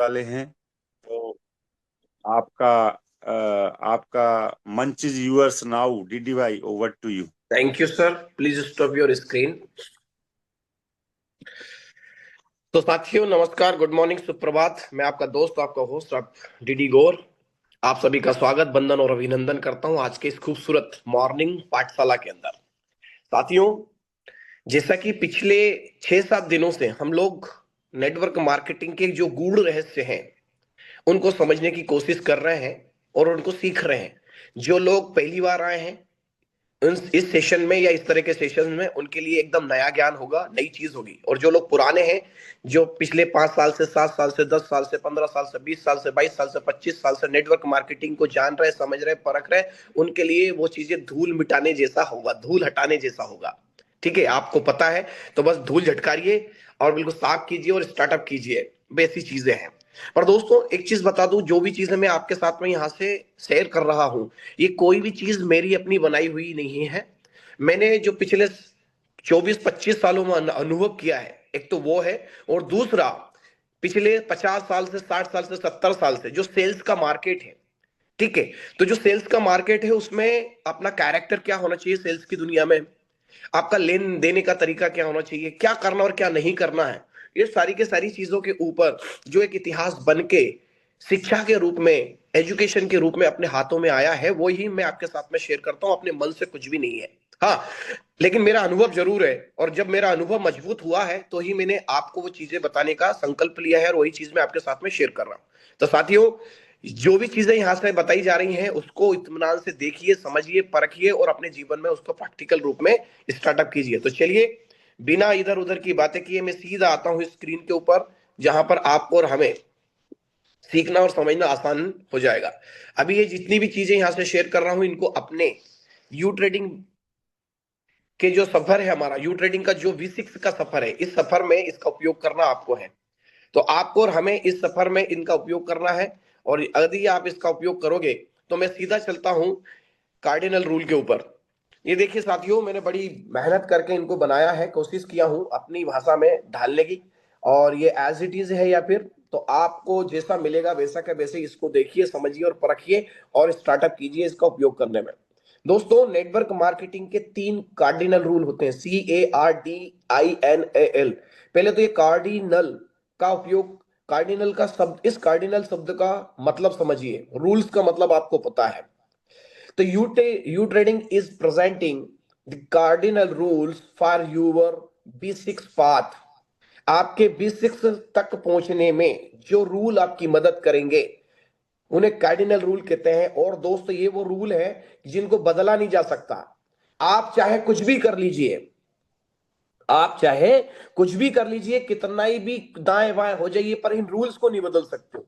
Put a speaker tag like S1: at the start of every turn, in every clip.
S1: वाले हैं। तो आपका आपका मंच इज यूअर्स नाउ। डीडी भाई, over to you.
S2: Thank you sir, please stop your screen. तो साथियों नमस्कार, गुड मॉर्निंग, सुप्रभात। मैं आपका दोस्त, आपका होस्ट, आप डीडी गौर। आप सभी का स्वागत, वंदन और अभिनंदन करता हूं आज के इस खूबसूरत मॉर्निंग पाठशाला के अंदर। साथियों, जैसा कि पिछले 6-7 दिनों से हम लोग नेटवर्क मार्केटिंग के जो गूढ़ रहस्य हैं उनको समझने की कोशिश कर रहे हैं और उनको सीख रहे हैं। जो लोग पहली बार आए हैं इस सेशन में या इस तरह के सेशन में, उनके लिए एकदम नया ज्ञान होगा, नई चीज होगी। और जो लोग पुराने हैं, जो पिछले 5 साल से, 7 साल से, 10 साल से, 15 साल से, 20 साल से, 22 साल से, 25 साल से नेटवर्क मार्केटिंग को जान रहे, समझ रहे, परख रहे, उनके लिए वो चीजें धूल मिटाने जैसा होगा, धूल हटाने जैसा होगा। ठीक है, आपको पता है तो बस धूल झटकारिए और बिल्कुल साफ कीजिए और स्टार्टअप कीजिए, वैसी चीजें हैं। पर दोस्तों एक चीज बता दूं, जो भी चीजें मैं आपके साथ में यहाँ से शेयर कर रहा हूं, ये कोई भी चीज मेरी अपनी बनाई हुई नहीं है। मैंने जो पिछले 24-25 सालों में अनुभव किया है, एक तो वो है, और दूसरा पिछले 50 साल से, 60 साल से, 70 साल से जो सेल्स का मार्केट है। ठीक है, तो जो सेल्स का मार्केट है उसमें अपना कैरेक्टर क्या होना चाहिए, सेल्स की दुनिया में आपका लेन देने का तरीका क्या होना चाहिए, क्या करना और क्या नहीं करना है, ये सारी के सारी चीजों के ऊपर जो एक इतिहास बन के शिक्षा के रूप में, एजुकेशन के रूप में अपने हाथों में आया है, वो ही मैं आपके साथ में शेयर करता हूं। अपने मन से कुछ भी नहीं है, हाँ, लेकिन मेरा अनुभव जरूर है। और जब मेरा अनुभव मजबूत हुआ है तो ही मैंने आपको वो चीजें बताने का संकल्प लिया है, और वही चीज मैं आपके साथ में शेयर कर रहा हूं। तो साथियों, जो भी चीजें यहां से बताई जा रही हैं उसको इत्मीनान से देखिए, समझिए, परखिए और अपने जीवन में उसको प्रैक्टिकल रूप में स्टार्टअप कीजिए। तो चलिए, बिना इधर उधर की बातें किए मैं सीधा आता हूं स्क्रीन के ऊपर, जहां पर आपको और हमें सीखना और समझना आसान हो जाएगा। अभी ये जितनी भी चीजें यहां से शेयर कर रहा हूं, इनको अपने यू ट्रेडिंग के जो सफर है, हमारा यू ट्रेडिंग का जो V6 का सफर है, इस सफर में इसका उपयोग करना आपको है। तो आपको और हमें इस सफर में इनका उपयोग करना है। और यदि आप इसका उपयोग करोगे तो मैं सीधा चलता हूं कार्डिनल रूल के ऊपर। ये देखिए साथियों, मैंने बड़ी मेहनत करके इनको बनाया है, कोशिश किया हूं अपनी भाषा में ढालने की। और ये एज इट इज है या फिर, तो आपको जैसा मिलेगा वैसा का वैसे इसको देखिए, समझिए और परखिए और स्टार्टअप कीजिए इसका उपयोग करने में। दोस्तों, नेटवर्क मार्केटिंग के 3 कार्डिनल रूल होते हैं, CARDINAL। पहले तो ये कार्डिनल का उपयोग, कार्डिनल का शब्द, इस कार्डिनल शब्द का मतलब समझिए, रूल्स का मतलब आपको पता है। तो U trading is presenting the cardinal rules for your B6 path. आपके B6 तक पहुंचने में जो रूल आपकी मदद करेंगे उन्हें कार्डिनल रूल कहते हैं। और दोस्तों, ये वो रूल है जिनको बदला नहीं जा सकता। आप चाहे कुछ भी कर लीजिए, आप चाहे कुछ भी कर लीजिए, कितना ही भी दाएं बाएं हो जाइए, पर इन रूल्स को नहीं बदल सकते।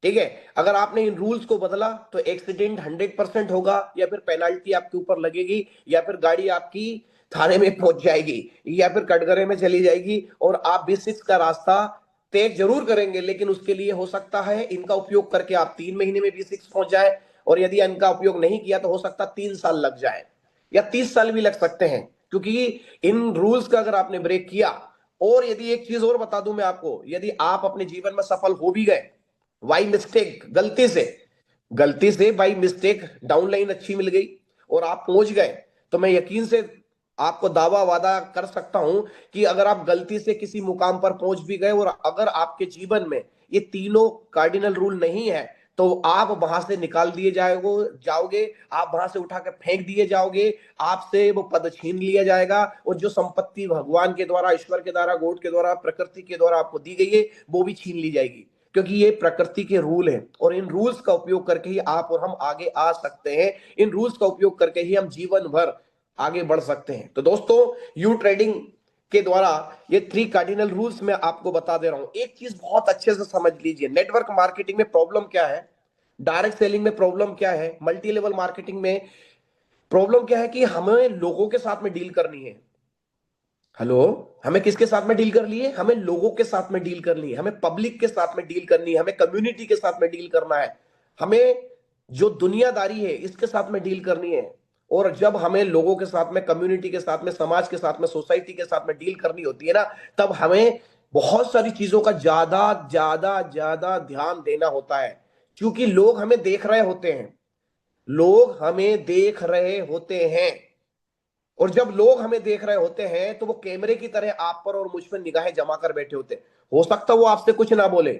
S2: ठीक है, अगर आपने इन रूल्स को बदला तो एक्सीडेंट 100% होगा, या फिर पेनाल्टी आपके ऊपर लगेगी, या फिर गाड़ी आपकी थाने में पहुंच जाएगी, या फिर कटघरे में चली जाएगी। और आप B6 का रास्ता तय जरूर करेंगे, लेकिन उसके लिए हो सकता है इनका उपयोग करके आप 3 महीने में B6 पहुंच जाए, और यदि इनका उपयोग नहीं किया तो हो सकता 3 साल लग जाए, या 30 साल भी लग सकते हैं, क्योंकि इन रूल्स का अगर आपने ब्रेक किया। और यदि एक चीज और बता दूं मैं आपको, यदि आप अपने जीवन में सफल हो भी गए बाई मिस्टेक, गलती से बाई मिस्टेक डाउनलाइन अच्छी मिल गई और आप पहुंच गए, तो मैं यकीन से आपको दावा वादा कर सकता हूं कि अगर आप गलती से किसी मुकाम पर पहुंच भी गए और अगर आपके जीवन में ये तीनों कार्डिनल रूल नहीं है, तो आप वहां से निकाल दिए जाओगे, आप वहां से उठा के फेंक दिए जाओगे, आपसे वो पद छीन लिया जाएगा, और जो संपत्ति भगवान के द्वारा, ईश्वर के द्वारा, गॉड के द्वारा, प्रकृति के द्वारा आपको दी गई है, वो भी छीन ली जाएगी। क्योंकि ये प्रकृति के रूल हैं, और इन रूल्स का उपयोग करके ही आप और हम आगे आ सकते हैं। इन रूल्स का उपयोग करके ही हम जीवन भर आगे बढ़ सकते हैं। तो दोस्तों, यू ट्रेडिंग के द्वारा ये 3 कार्डिनल रूल्स मैं आपको बता दे रहा हूं। एक चीज बहुत अच्छे से समझ लीजिए, नेटवर्क मार्केटिंग में प्रॉब्लम क्या है, डायरेक्ट सेलिंग में प्रॉब्लम क्या है, मल्टी लेवल मार्केटिंग में प्रॉब्लम क्या है, कि हमें लोगों के साथ में डील करनी है। हेलो, हमें किसके साथ में डील करनी है? हमें लोगों के साथ में डील करनी है, हमें पब्लिक के साथ में डील करनी है, हमें कम्युनिटी के साथ में डील करना है, हमें जो दुनियादारी है इसके साथ में डील करनी है। और जब हमें लोगों के साथ में, कम्युनिटी के साथ में, समाज के साथ में, सोसाइटी के साथ में डील करनी होती है ना, तब हमें बहुत सारी चीजों का ज्यादा ज्यादा ज्यादा ध्यान देना होता है, क्योंकि लोग हमें देख रहे होते हैं। लोग हमें देख रहे होते हैं, और जब लोग हमें देख रहे होते हैं तो वो कैमरे की तरह आप पर और मुझ पर निगाहें जमा कर बैठे होते हैं। हो सकता वो आपसे कुछ ना बोले,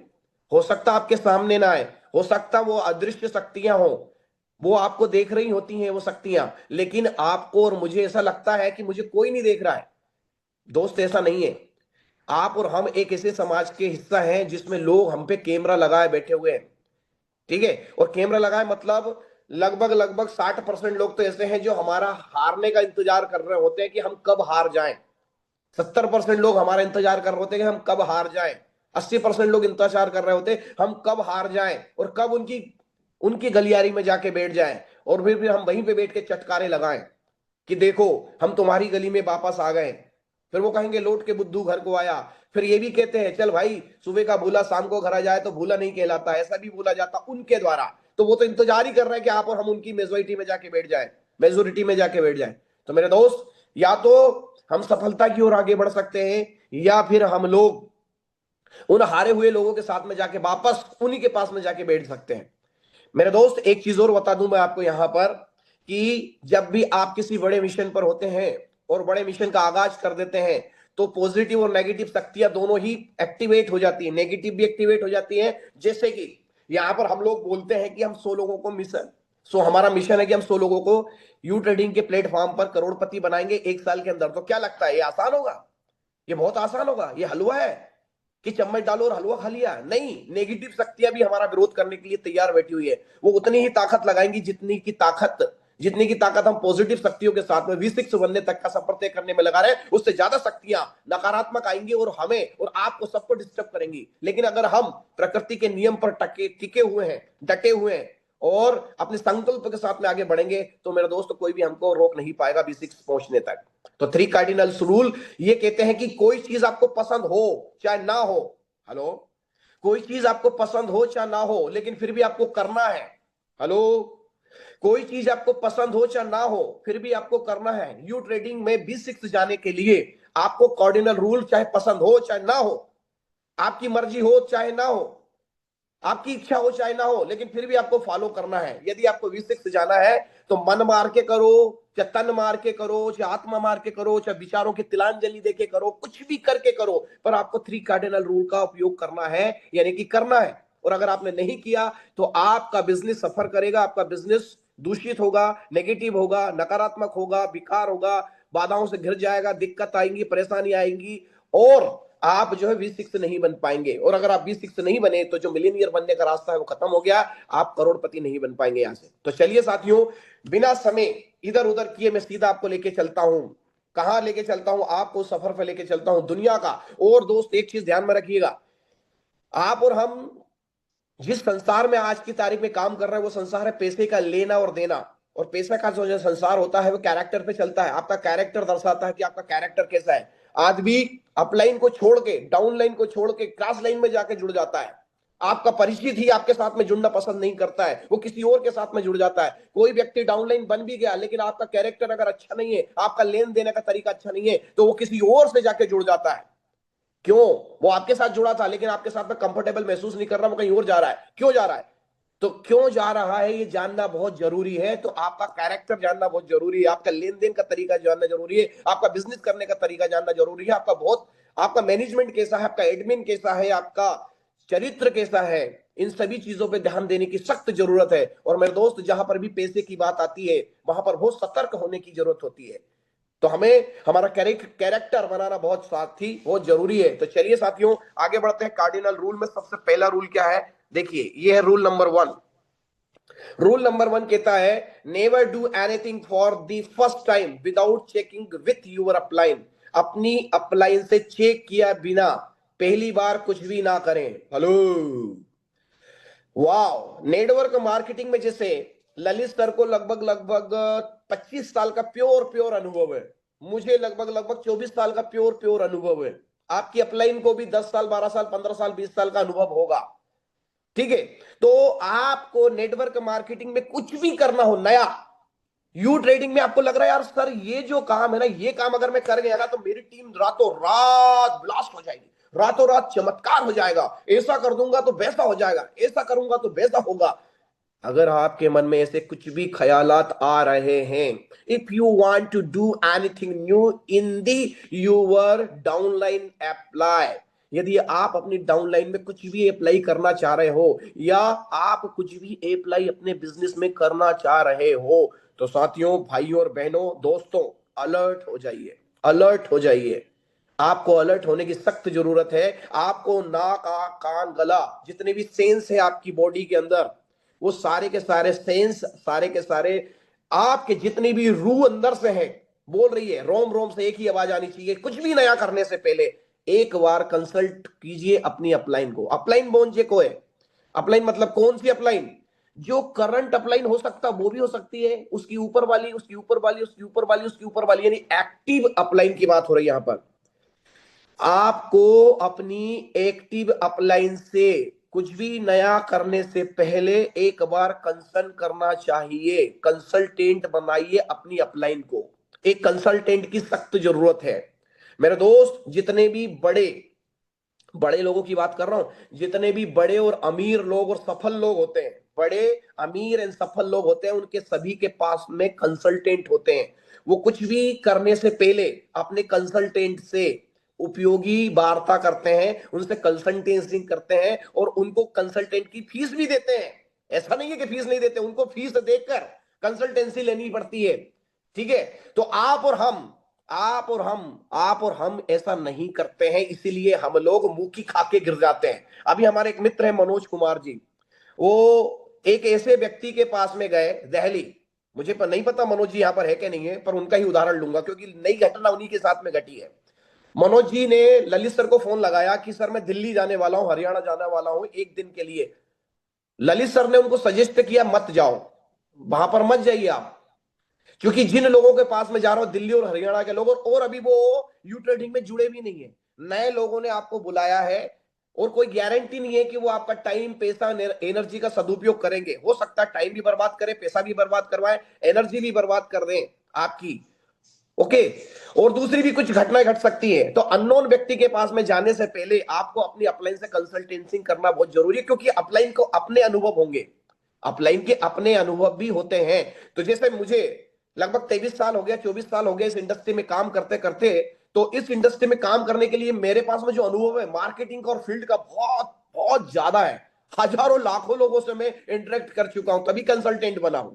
S2: हो सकता आपके सामने ना आए, हो सकता वो अदृश्य शक्तियां हो, वो आपको देख रही होती हैं वो शक्तियां, लेकिन आपको और मुझे ऐसा लगता है कि मुझे कोई नहीं देख रहा है। दोस्त, ऐसा नहीं है। आप और हम एक ऐसे समाज के हिस्सा हैं जिसमें लोग हम पे कैमरा लगाए बैठे हुए हैं। ठीक है, और कैमरा लगाए मतलब लगभग लगभग 60% लोग तो ऐसे हैं जो हमारा हारने का इंतजार कर रहे होते हैं कि हम कब हार जाएं। 70% लोग हमारा इंतजार कर रहे होते हैं कि हम कब हार जाएं। 80% लोग इंतजार कर रहे होते हैं हम कब हार जाएं और कब उनकी उनकी गलियारी में जाके बैठ जाएं, और फिर हम वहीं पे बैठ के चटकारे लगाएं कि देखो हम तुम्हारी गली में वापस आ गए। फिर वो कहेंगे लौट के बुद्धू घर को आया। फिर ये भी कहते हैं चल भाई, सुबह का भूला शाम को घर आ जाए तो भूला नहीं कहलाता, ऐसा भी बोला जाता उनके द्वारा। तो वो तो इंतजार ही कर रहे हैं कि आप और हम उनकी मेजोरिटी में जाके बैठ जाए, मेजोरिटी में जाके बैठ जाए। तो मेरे दोस्त, या तो हम सफलता की ओर आगे बढ़ सकते हैं, या फिर हम लोग उन हारे हुए लोगों के साथ में जाके वापस उन्हीं के पास में जाके बैठ सकते हैं। मेरे दोस्त, एक चीज और बता दूं मैं आपको यहां पर, कि जब भी आप किसी बड़े मिशन पर होते हैं और बड़े मिशन का आगाज कर देते हैं, तो पॉजिटिव और नेगेटिव शक्तियां दोनों ही एक्टिवेट हो जाती है, नेगेटिव भी एक्टिवेट हो जाती है। जैसे कि यहां पर हम लोग बोलते हैं कि हम 100 लोगों को मिशन सो हमारा मिशन है कि हम 100 लोगों को यू ट्रेडिंग के प्लेटफॉर्म पर करोड़पति बनाएंगे 1 साल के अंदर। तो क्या लगता है ये आसान होगा? ये बहुत आसान होगा? ये हलवा है कि चम्मच डालो और हलवा खा लिया? नहीं, नेगेटिव शक्तियां भी हमारा विरोध करने के लिए तैयार बैठी हुई है। वो उतनी ही ताकत लगाएंगी जितनी की ताकत हम पॉजिटिव शक्तियों के साथ में V6 बनने तक का सफर तय करने में लगा रहे हैं, उससे ज्यादा शक्तियां नकारात्मक आएंगी और हमें और आपको सबको डिस्टर्ब करेंगी। लेकिन अगर हम प्रकृति के नियम पर टके टिके हुए हैं, डटे हुए हैं, और अपने संकल्प के साथ में आगे बढ़ेंगे, तो मेरा दोस्त कोई भी हमको रोक नहीं पाएगा V6 पहुंचने तक। तो 3 कार्डिनल्स रूल ये कहते हैं कि कोई चीज आपको पसंद हो चाहे ना हो, हेलो, कोई चीज आपको पसंद हो चाहे ना हो लेकिन फिर भी आपको करना है। हेलो, कोई चीज आपको पसंद हो चाहे ना हो फिर भी आपको करना है। यू ट्रेडिंग में B6 जाने के लिए आपको कार्डिनल रूल चाहे पसंद हो चाहे ना हो, आपकी मर्जी हो चाहे ना हो, आपकी इच्छा हो चाहे ना हो, लेकिन फिर भी आपको फॉलो करना है। यदि आपको V6 जाना है तो मन मार के करो, चाहे तन मार के करो, चाहे आत्मा मार के करो, चाहे विचारों की तिलांजलि देके करो, कुछ भी करके करो, पर आपको 3 कार्डिनल रूल का उपयोग करना है, यानी कि करना है। और अगर आपने नहीं किया तो आपका बिजनेस सफर करेगा, आपका बिजनेस दूषित होगा, नेगेटिव होगा, नकारात्मक होगा, विकार होगा, बाधाओं से घिर जाएगा, दिक्कत आएंगी, परेशानी आएंगी, और आप जो है V6 नहीं बन पाएंगे। और अगर आप V6 नहीं बने तो जो मिलीनियर बनने का रास्ता है वो खत्म हो गया, आप करोड़पति नहीं बन पाएंगे यहां से। तो चलिए साथियों, बिना समय इधर उधर किए मैं सीधा आपको लेके चलता हूं। कहां लेके चलता हूं? आपको सफर पे लेके चलता हूं दुनिया का। और दोस्त, एक चीज ध्यान में रखिएगा, आप और हम जिस संसार में आज की तारीख में काम कर रहे हैं वो संसार है पैसे का लेना और देना। और पैसा का जो संसार होता है वो कैरेक्टर पे चलता है। आपका कैरेक्टर दर्शाता है कि आपका कैरेक्टर कैसा है। आदमी अपलाइन को छोड़ के, डाउन लाइन को छोड़ के क्रॉस लाइन में जाके जुड़ जाता है। आपका परिचित ही आपके साथ में जुड़ना पसंद नहीं करता है, वो किसी और के साथ में जुड़ जाता है। कोई व्यक्ति डाउनलाइन बन भी गया लेकिन आपका कैरेक्टर अगर अच्छा नहीं है, आपका लेन देने का तरीका अच्छा नहीं है, तो वो किसी और से जाके जुड़ जाता है। क्यों? वो आपके साथ जुड़ा था लेकिन आपके साथ में कंफर्टेबल महसूस नहीं कर रहा, वो कहीं और जा रहा है। क्यों जा रहा है? तो क्यों जा रहा है ये जानना बहुत जरूरी है। तो आपका कैरेक्टर जानना बहुत जरूरी है, आपका लेन देन का तरीका जानना जरूरी है, आपका बिजनेस करने का तरीका जानना जरूरी है, आपका मैनेजमेंट कैसा है, आपका एडमिन कैसा है, आपका चरित्र कैसा है। इन सभी चीजों पे ध्यान देने की सख्त जरूरत है। और मेरे दोस्त, जहां पर भी पैसे की बात आती है वहां पर बहुत सतर्क होने की जरूरत होती है। तो हमें हमारा कैरेक्टर बनाना बहुत साथी बहुत जरूरी है। तो चलिए साथियों, आगे बढ़ते हैं। कार्डिनल रूल में सबसे पहला रूल क्या है? देखिए, ये है रूल नंबर 1। रूल नंबर 1 कहता है, never do anything for the first time without checking with your upline. अपनी अपलाइन से चेक किया बिना पहली बार कुछ भी ना करें। हेलो, वाह! नेटवर्क मार्केटिंग में जैसे ललित सर को लगभग लगभग 25 साल का प्योर प्योर अनुभव है, मुझे लगभग लगभग 24 साल का प्योर प्योर अनुभव है, आपकी अपलाइन को भी 10 साल 12 साल 15 साल 20 साल का अनुभव होगा। ठीक है, तो आपको नेटवर्क मार्केटिंग में कुछ भी करना हो नया, यू ट्रेडिंग में आपको लग रहा है यार सर ये जो काम है ना, ये काम अगर मैं कर गया ना तो मेरी टीम रातों रात ब्लास्ट हो जाएगी, रातों रात चमत्कार हो जाएगा, ऐसा कर दूंगा तो वैसा हो जाएगा, ऐसा करूंगा तो वैसा होगा। अगर आपके मन में ऐसे कुछ भी ख्यालात आ रहे हैं, if you want to do anything new in the your downline apply, यदि आप अपनी डाउनलाइन में कुछ भी अप्लाई करना चाह रहे हो या आप कुछ भी अप्लाई अपने बिजनेस में करना चाह रहे हो, तो साथियों, भाइयों और बहनों, दोस्तों, अलर्ट हो जाइए, अलर्ट हो जाइए। आपको अलर्ट होने की सख्त जरूरत है। आपको नाक, आंख, कान, गला, जितने भी सेंस है आपकी बॉडी के अंदर, वो सारे के सारे सेंस, सारे के सारे आपके जितनी भी रूह अंदर से है, बोल रही है, रोम रोम से एक ही आवाज आनी चाहिए, कुछ भी नया करने से पहले एक बार कंसल्ट कीजिए अपनी अपलाइन को। अपलाइन बोंजे को है। अपलाइन मतलब कौन सी अपलाइन? जो करंट अपलाइन हो सकता वो भी हो सकती है, उसकी ऊपर वाली, उसकी ऊपर वाली, उसकी ऊपर वाली, उसकी ऊपर वाली, यानी एक्टिव अपलाइन की बात हो रही है यहां पर। आपको अपनी एक्टिव अपलाइन से कुछ भी नया करने से पहले एक बार कंसल्ट करना चाहिए। कंसल्टेंट बनाइए अपनी अपलाइन को। एक कंसल्टेंट की सख्त जरूरत है। मेरे दोस्त, जितने भी बड़े बड़े लोगों की बात कर रहा हूं, जितने भी बड़े और अमीर लोग और सफल लोग होते हैं, बड़े अमीर एंड सफल लोग होते हैं, उनके सभी के पास में कंसल्टेंट होते हैं। वो कुछ भी करने से पहले अपने कंसल्टेंट से उपयोगी वार्ता करते हैं, उनसे कंसल्टेंसी करते हैं और उनको कंसल्टेंट की फीस भी देते हैं। ऐसा नहीं है कि फीस नहीं देते, उनको फीस देकर कंसल्टेंसी लेनी पड़ती है। ठीक है? तो आप और हम ऐसा नहीं करते हैं, इसीलिए हम लोग मुंह की खाके गिर जाते हैं। अभी हमारे एक मित्र है मनोज कुमार जी, वो एक ऐसे व्यक्ति के पास में गए दिल्ली। मुझे पर नहीं पता मनोज जी यहाँ पर है कि नहीं है, पर उनका ही उदाहरण लूंगा क्योंकि नई घटना उन्हीं के साथ में घटी है। मनोज जी ने ललित सर को फोन लगाया कि सर मैं दिल्ली जाने वाला हूं, हरियाणा जाने वाला हूं एक दिन के लिए। ललित सर ने उनको सजेस्ट किया मत जाओ, वहां पर मत जाइए आप, क्योंकि जिन लोगों के पास में जा रहा हो दिल्ली और हरियाणा के लोग, और अभी वो यू ट्रेडिंग में जुड़े भी नहीं है, नए लोगों ने आपको बुलाया है, और कोई गारंटी नहीं है कि वो आपका टाइम, पैसा, एनर्जी का सदुपयोग करेंगे। हो सकता है टाइम भी बर्बाद करें, पैसा भी बर्बाद करवाएं, एनर्जी भी बर्बाद कर दें आपकी। ओके। और दूसरी भी कुछ घटनाएं घट सकती है। तो अननोन व्यक्ति के पास में जाने से पहले आपको अपनी अपलाइन से कंसल्टेंसी करना बहुत जरूरी है, क्योंकि अपलाइन को अपने अनुभव होंगे, अपलाइन के अपने अनुभव भी होते हैं। तो जैसे मुझे लगभग 23 साल हो गया, 24 साल हो गया इस इंडस्ट्री में काम करते करते, तो इस इंडस्ट्री में काम करने के लिए मेरे पास में जो अनुभव है मार्केटिंग का और फील्ड का, बहुत बहुत ज्यादा है। हजारों लाखों लोगों से मैं इंटरेक्ट कर चुका हूं, तभी कंसल्टेंट बना हूं।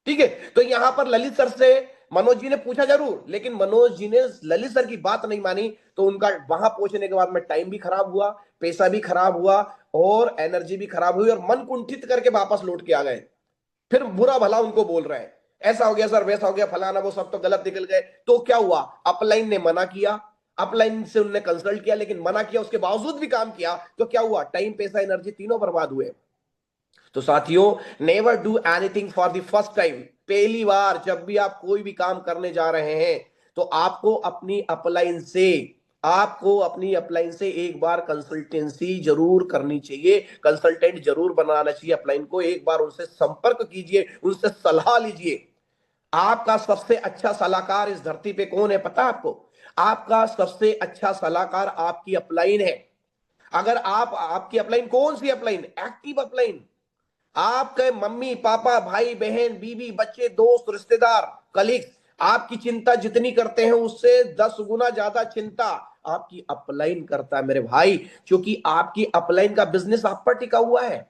S2: ठीक है? तो यहां पर ललित सर से मनोज जी ने पूछा जरूर, लेकिन मनोज जी ने ललित सर की बात नहीं मानी, तो उनका वहां पहुंचने के बाद में टाइम भी खराब हुआ, पैसा भी खराब हुआ और एनर्जी भी खराब हुई, और मन कुंठित करके वापस लौट के आ गए। फिर बुरा भला उनको बोल रहे हैं, ऐसा हो गया सर, वैसा हो गया, फलाना, वो सब तो गलत निकल गए। तो क्या हुआ? अपलाइन ने मना किया, अपलाइन से उन्होंने कंसल्ट किया, लेकिन मना किया, उसके बावजूद भी काम किया, तो क्या हुआ? टाइम, पैसा, एनर्जी तीनों बर्बाद हुए। तो साथियों, never do anything for the first time. पहली बार जब भी आप कोई भी काम करने जा रहे हैं, तो आपको अपनी अपलाइन से एक बार कंसल्टेंसी जरूर करनी चाहिए, कंसल्टेंट जरूर बनाना चाहिए अपलाइन को। एक बार उनसे संपर्क कीजिए, उनसे सलाह लीजिए। आपका सबसे अच्छा सलाहकार इस धरती पे कौन है पता है आपको? आपका सबसे अच्छा सलाहकार आपकी अपलाइन है। अगर आपकी अपलाइन कौन सी अपलाइन? Active upline. आपके मम्मी पापा, भाई बहन, बीवी, बच्चे, दोस्त, रिश्तेदार, कलीग्स आपकी चिंता जितनी करते हैं उससे 10 गुना ज्यादा चिंता आपकी अपलाइन करता है मेरे भाई, क्योंकि आपकी अपलाइन का बिजनेस आप पर टिका हुआ है।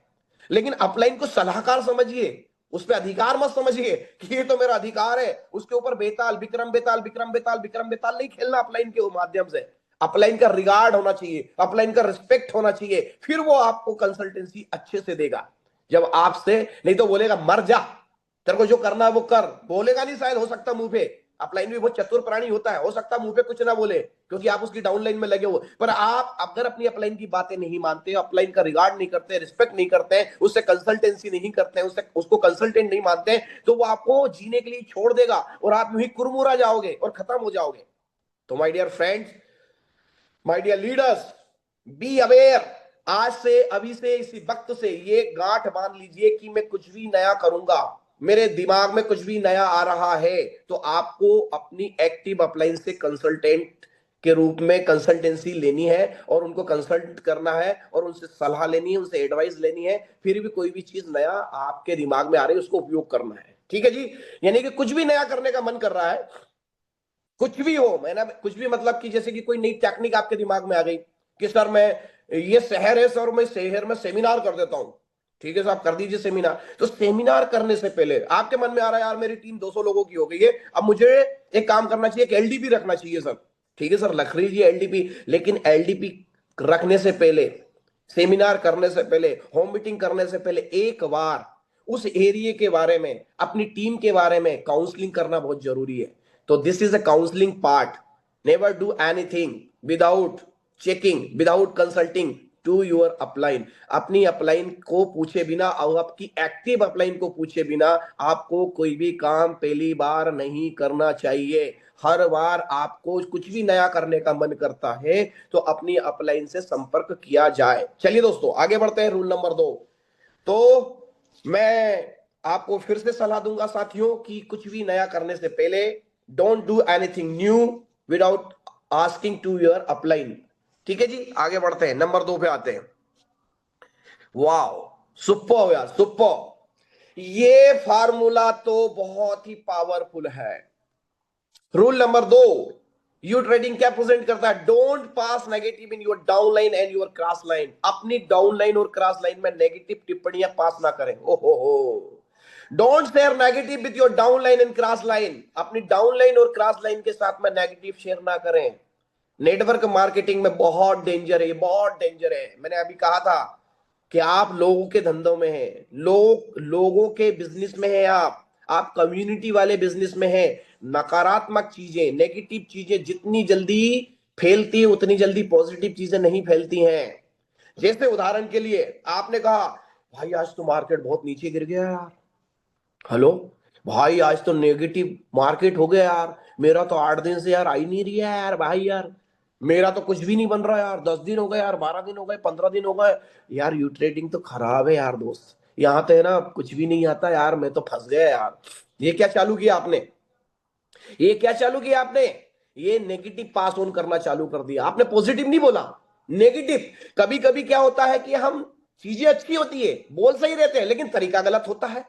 S2: लेकिन अपलाइन को सलाहकार समझिए, उस पर अधिकार मत समझिए कि ये तो मेरा अधिकार है, उसके ऊपर बेताल, विक्रम बेताल, विक्रम बेताल, विक्रम बेताल नहीं खेलना अपलाइन के माध्यम से। अपलाइन का रिगार्ड होना चाहिए, अपलाइन का रिस्पेक्ट होना चाहिए, फिर वो आपको कंसल्टेंसी अच्छे से देगा। जब आपसे नहीं तो बोलेगा मर जा, तेरे को जो करना है वो कर, बोलेगा नहीं शायद, हो सकता मुंह पे। अपलाइन भी बहुत चतुर प्राणी होता है, हो सकता मुंह पे कुछ ना बोले क्योंकि आप उसकी डाउनलाइन में लगे हो, पर आप अगर अपनी अपलाइन की बातें नहीं मानते, अपलाइन का रिगार्ड नहीं करते, रिस्पेक्ट नहीं करते, उससे कंसल्टेंसी नहीं करते, उसको कंसल्टेंट नहीं मानते, तो वो आपको जीने के लिए छोड़ देगा और आप यूं ही कुरमुरा जाओगे और खत्म हो जाओगे। तो my dear friends, my dear leaders, be aware. आज से, अभी से, इसी वक्त से ये गांठ बांध लीजिए कि मैं कुछ भी नया करूंगा, मेरे दिमाग में कुछ भी नया आ रहा है, तो आपको अपनी एक्टिव अपलाइन से कंसल्टेंट के रूप में कंसल्टेंसी लेनी है और उनको कंसल्ट करना है और उनसे सलाह लेनी है, उनसे एडवाइस लेनी है, फिर भी कोई भी चीज नया आपके दिमाग में आ रही है उसको उपयोग करना है। ठीक है जी। यानी कि कुछ भी नया करने का मन कर रहा है, कुछ भी हो, मैंने कुछ भी मतलब कि जैसे कि कोई नई टेक्निक आपके दिमाग में आ गई कि सर मैं, ये शहर है सर, मैं शहर में सेमिनार कर देता हूं। ठीक है साहब, कर दीजिए सेमिनार। तो सेमिनार करने से पहले आपके मन में आ रहा है यार मेरी टीम 200 लोगों की हो गई है, अब मुझे एक काम करना चाहिए कि एलडीपी रखना चाहिए सर। ठीक है सर, रख लीजिए एलडीपी, लेकिन एलडीपी रखने से पहले, सेमिनार करने से पहले, होम मीटिंग करने से पहले एक बार उस एरिया के बारे में, अपनी टीम के बारे में काउंसलिंग करना बहुत जरूरी है। तो this is a counselling part. Never do anything without checking, without consulting to your upline. अपनी अपलाइन को पूछे बिना और आपकी एक्टिव अपलाइन को पूछे बिना आपको कोई भी काम पहली बार नहीं करना चाहिए। हर बार आपको कुछ भी नया करने का मन करता है तो अपनी अपलाइन से संपर्क किया जाए। चलिए दोस्तों आगे बढ़ते हैं। रूल नंबर 2, तो मैं आपको फिर से सलाह दूंगा साथियों कि कुछ भी नया करने से पहले don't do anything new without asking to your upline. ठीक है जी, आगे बढ़ते हैं, नंबर 2 पे आते हैं। वाओ, सुपर यार, सुपर। ये फार्मूला तो बहुत ही पावरफुल है। रूल नंबर 2, यू ट्रेडिंग क्या प्रेजेंट करता है? Don't pass negative in your down line and your cross line. अपनी डाउन लाइन और क्रॉस लाइन में नेगेटिव टिप्पणियां पास ना करें। ओहो हो, don't share negative with your down line and cross line. अपनी डाउन लाइन और क्रॉस लाइन के साथ में नेगेटिव शेयर ना करें। नेटवर्क मार्केटिंग में बहुत डेंजर है, बहुत डेंजर है। मैंने अभी कहा था कि आप लोगों के धंधों में हैं, लोगों के बिजनेस में हैं, आप कम्युनिटी वाले बिजनेस में हैं। नकारात्मक चीजें, नेगेटिव चीजें जितनी जल्दी फैलती है उतनी जल्दी पॉजिटिव चीजें नहीं फैलती हैं। जैसे उदाहरण के लिए आपने कहा भाई आज तो मार्केट बहुत नीचे गिर गया यार। हेलो भाई, आज तो नेगेटिव मार्केट हो गया यार, मेरा तो 8 दिन से यार आई नहीं रही है यार भाई यार, मेरा तो कुछ भी नहीं बन रहा यार, 10 दिन हो गए यार, 12 दिन हो गए, 15 दिन हो गए यार, यू ट्रेडिंग तो खराब है यार दोस्त, यहाँ तो है ना कुछ भी नहीं आता यार, मैं तो फंस गया यार। ये क्या चालू किया आपने? ये क्या चालू किया आपने? ये नेगेटिव पास ऑन करना चालू कर दिया आपने, पॉजिटिव नहीं बोला, नेगेटिव। कभी कभी क्या होता है कि हम, चीजें अच्छी होती है, बोल सही रहते हैं, लेकिन तरीका गलत होता है।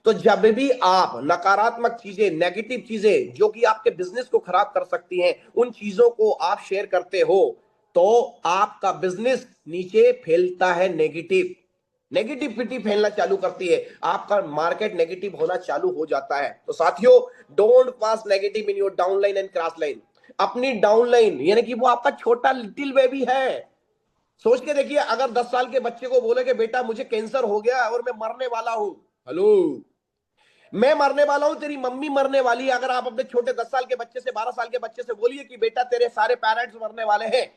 S2: तो जब भी आप नकारात्मक चीजें, नेगेटिव चीजें जो कि आपके बिजनेस को खराब कर सकती हैं, उन चीजों को आप शेयर करते हो तो आपका बिजनेस नीचे फैलता है, नेगेटिव, नेगेटिविटी फैलना चालू करती है, आपका मार्केट नेगेटिव होना चालू हो जाता है। तो साथियों, don't pass negative in your down line and cross line. अपनी डाउन लाइन यानी कि वो आपका छोटा लिटिल बेबी है। सोच के देखिए, अगर 10 साल के बच्चे को बोले कि बेटा मुझे कैंसर हो गया और मैं मरने वाला हूं, हेलो, मैं मरने वाला हूं, तेरी मम्मी मरने वाली है, अगर आप अपने छोटे 10 साल के बच्चे से, 12 साल के बच्चे से बोलिए कि बेटा तेरे सारे पेरेंट्स मरने वाले हैं